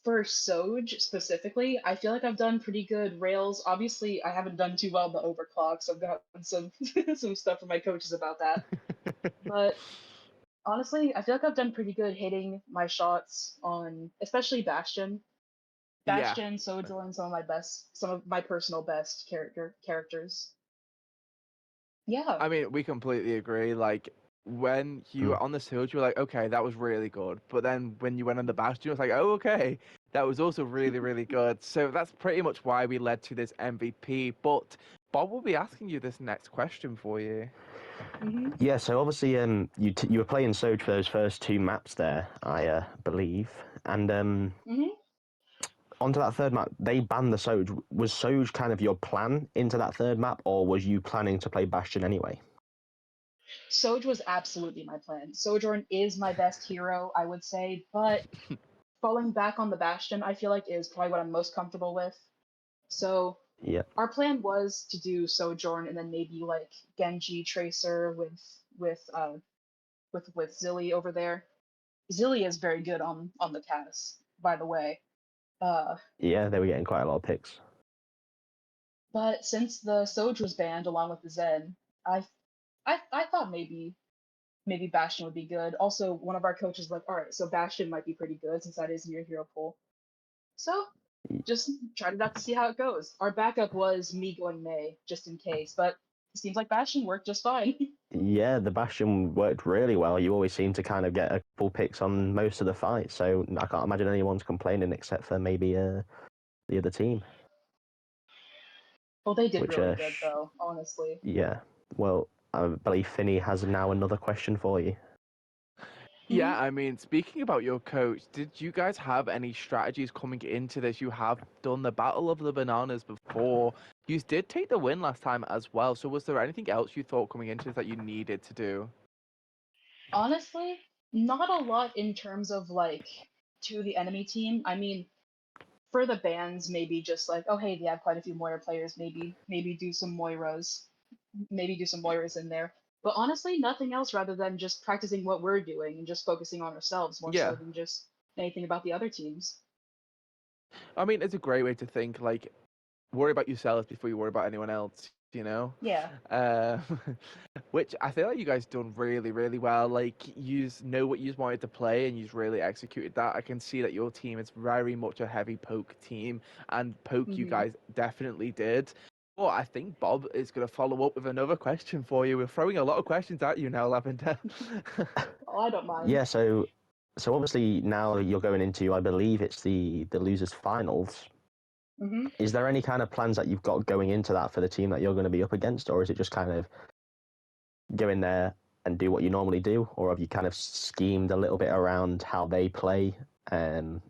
for Soj specifically, I feel like I've done pretty good rails. Obviously, I haven't done too well in the overclock, so I've gotten some some stuff from my coaches about that. But honestly, I feel like I've done pretty good hitting my shots on especially Bastion. Yeah. Bastion, Sojourn, some of my personal best characters. Yeah. I mean, we completely agree. Like when you Mm. were on the Surge, you were like, okay, that was really good. But then when you went on the Bastion, it was like, oh, okay, that was also really, really good. So that's pretty much why we led to this MVP. But Bob will be asking you this next question for you. hmm Yeah, so obviously, you were playing Soj for those first two maps there, I believe, and hmm onto that third map, they banned the Soj. Was Soj kind of your plan into that third map, or was you planning to play Bastion anyway? Soj was absolutely my plan. Sojourn is my best hero, I would say, but falling back on the Bastion, I feel like is probably what I'm most comfortable with. So Yeah, our plan was to do Sojourn and then maybe like Genji Tracer with Zilly over there. Zilly is very good on the Cass, by the way. Uh, yeah, they were getting quite a lot of picks. but since the Soj was banned along with the Zen, I I thought maybe Bastion would be good. Also, one of our coaches was like, all right, so Bastion might be pretty good since that is in your hero pool. So just tried it out to see how it goes. Our backup was me going May, just in case, but it seems like Bastion worked just fine. Yeah, the Bastion worked really well. You always seem to kind of get a couple picks on most of the fights, so I can't imagine anyone's complaining except for maybe the other team, Well, they did which really good though, honestly. yeah. Well, I believe Finney has now another question for you. Yeah, hmm I mean, speaking about your coach, did you guys have any strategies coming into this? You have done the Battle of the Bananas before. You did take the win last time as well. So was there anything else you thought coming into this that you needed to do? Honestly, not a lot in terms of like to the enemy team. I mean, for the bans, maybe just like, oh hey, they have quite a few Moira players. Maybe do some Moiras, maybe do some Moiras in there. But honestly, nothing else rather than just practicing what we're doing and just focusing on ourselves more so Yeah. than just anything about the other teams. I mean, it's a great way to think. Like, worry about yourself before you worry about anyone else, you know? Yeah. Uh, which I feel like you guys done really, really well. Like, you know what you wanted to play and you've really executed that. I can see that your team is very much a heavy poke team, and poke you hmm guys definitely did. But I think Bob is going to follow up with another question for you. We're throwing a lot of questions at you now, Lavender. Oh, I don't mind. Yeah, so obviously now you're going into, I believe it's the losers finals. hmm Is there any kind of plans that you've got going into that for the team that you're going to be up against, or is it just kind of go in there and do what you normally do, or have you kind of schemed a little bit around how they play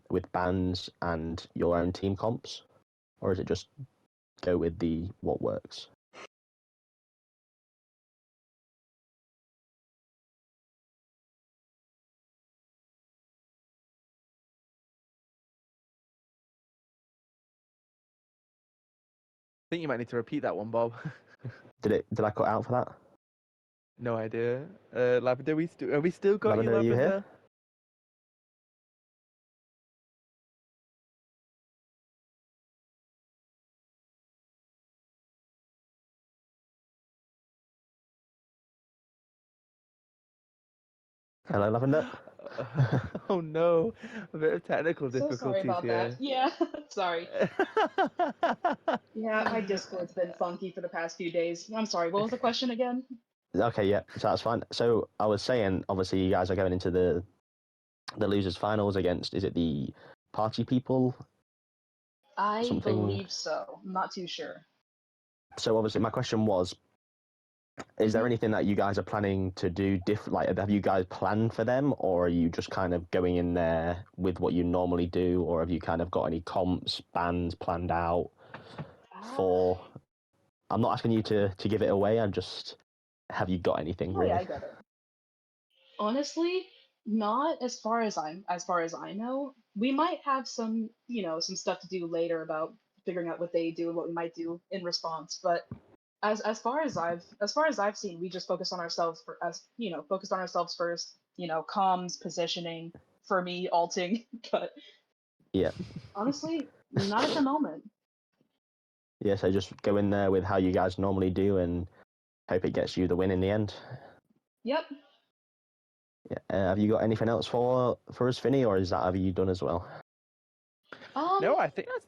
with bands and your own team comps, or is it just go with the what works? I think you might need to repeat that one, Bob. Did I cut out for that? No idea. Lavender, have we still got you, Lavender, are you here? Lavender? Hello, Lavender. Oh no, a bit of technical So sorry difficulties about that. here. Yeah, sorry. Yeah, my Discord's been funky for the past few days. I'm sorry. What was the question again? Okay, yeah, so that's fine. So I was saying, obviously, you guys are going into the losers finals against, is it the party people? I Something. believe so. I'm not too sure. So obviously, my question was, Is there anything that you guys are planning to do different? Like, have you guys planned for them, or are you just kind of going in there with what you normally do, or have you kind of got any comps, bands planned out Ah, for? I'm not asking you to give it away. I'm just, have you got anything oh yeah, really? I get it. Honestly, not as far as I know. We might have some, some stuff to do later about figuring out what they do and what we might do in response. But as far as I've seen, we just focus on ourselves focused on ourselves first. Comms, positioning, for me, alting. But Yeah. honestly, not at the moment. Yeah. So just go in there with how you guys normally do and hope it gets you the win in the end. Yep. Yeah. Have you got anything else for us, Finny, or is that have you done as well? Um. No, I think that's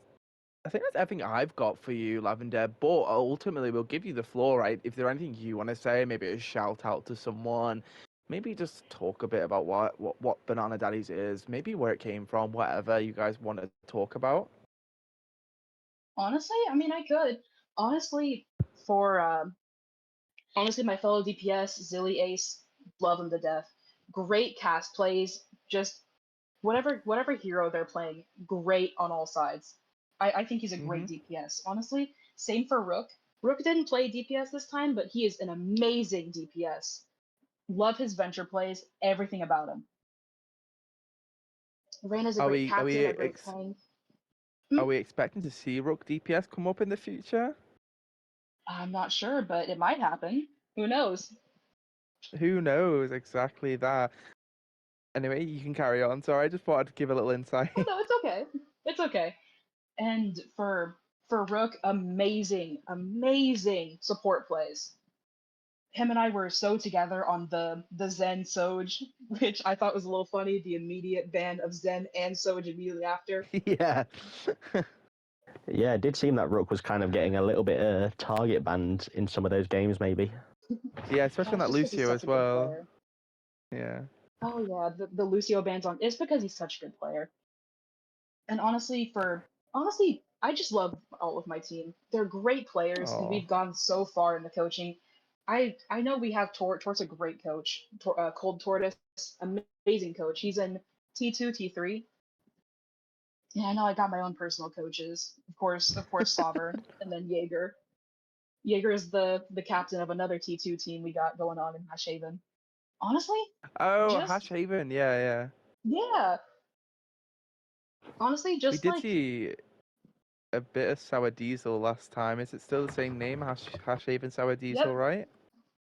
everything I've got for you, Lavender. But ultimately, we'll give you the floor, right? If there's anything you want to say, maybe a shout out to someone, maybe just talk a bit about what Banana Daddies is, maybe where it came from, whatever you guys want to talk about. Honestly, I mean, I could. Honestly, for honestly, my fellow DPS, Zilly Ace, love him to death. Great cast plays, just whatever hero they're playing, great on all sides. I think he's a great Hmm. DPS. Honestly, same for Rook. Rook didn't play DPS this time, but he is an amazing DPS. Love his venture plays, everything about him. Reyna's a Are great we are captain, we a great ex- tank. are Hmm, we expecting to see Rook DPS come up in the future? I'm not sure, but it might happen. Who knows? Who knows exactly that. Anyway, you can carry on. Sorry, I just thought I'd give a little Oh insight. no, it's okay. It's okay. And for Rook, amazing support plays. Him and I were so together on the Zen Soj, which I thought was a little funny. The immediate ban of Zen and Soj immediately after. Yeah. Yeah, it did seem that Rook was kind of getting a little bit target banned in some of those games, maybe. Yeah, especially on That's that just because he's Lucio such as a good well. player. Yeah. Oh yeah, the Lucio bans on. It's because he's such a good player. And honestly, I just love all of my team. They're great players, and Oh. we've gone so far in the coaching. I know we have Tort's a great coach. Cold Tortoise, amazing coach. He's in T2, T3. Yeah, I know I got my own personal coaches. Of course, Sovereign, and then Jaeger. Jaeger is the captain of another T2 team we got going on in Hashhaven. Honestly, Oh, just Hash Haven. Yeah, yeah. yeah. Honestly, We just did like see a bit of Sour Diesel last time. Is it still the same name? Hash Haven Sour yep, Diesel, right?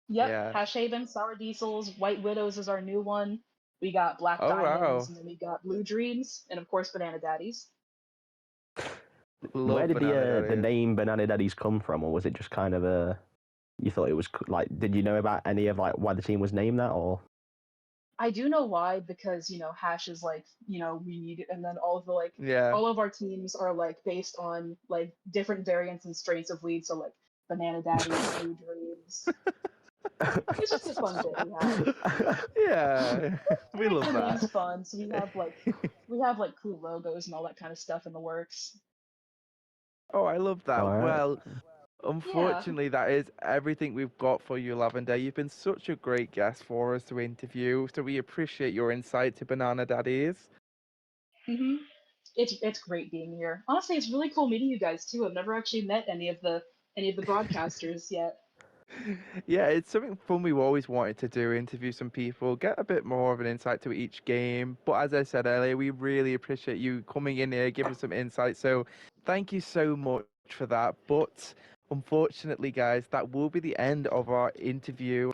yep. Yeah. Hashhaven, Sour Diesels, White Widows is our new one. We got Black Oh Diamonds, wow. and then we got Blue Dreams, and of course Banana Daddies. Where Love did Banana the Daddies. name Banana Daddies come from, or was it just kind of a you thought it was like? Did you know about any of like why the team was named that, or I do know why because Hash is like weed, and then Yeah. all of our teams are like based on like different variants and strains of weed. So like Banana Daddies, Blue Dreams. It's just a fun bit we have. Yeah. It We makes love the names that. fun. So we have like cool logos and all that kind of stuff in the works. Oh, I love all that. right? Well, Yeah. unfortunately, that is everything we've got for you, Lavender. You've been such a great guest for us to interview, so we appreciate your insight to Banana Daddies. hmm It's great being here. Honestly, it's really cool meeting you guys too. I've never actually met any of the broadcasters yet. Yeah, it's something fun we've always wanted to do, interview some people, get a bit more of an insight to each game. But as I said earlier, we really appreciate you coming in here, giving us some insight. So thank you so much for that. But unfortunately, guys, that will be the end of our interview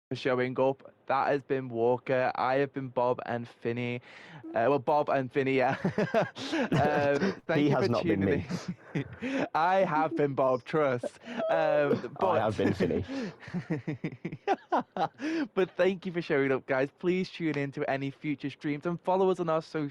for showing up. That has been Walker. I have been Bob and Finney. Bob and Finney, yeah. Thank He you has for not been me. tuning in. I have been Bob, trust. I But have been Finny. but thank you for showing up, guys. Please tune in to any future streams and follow us on our social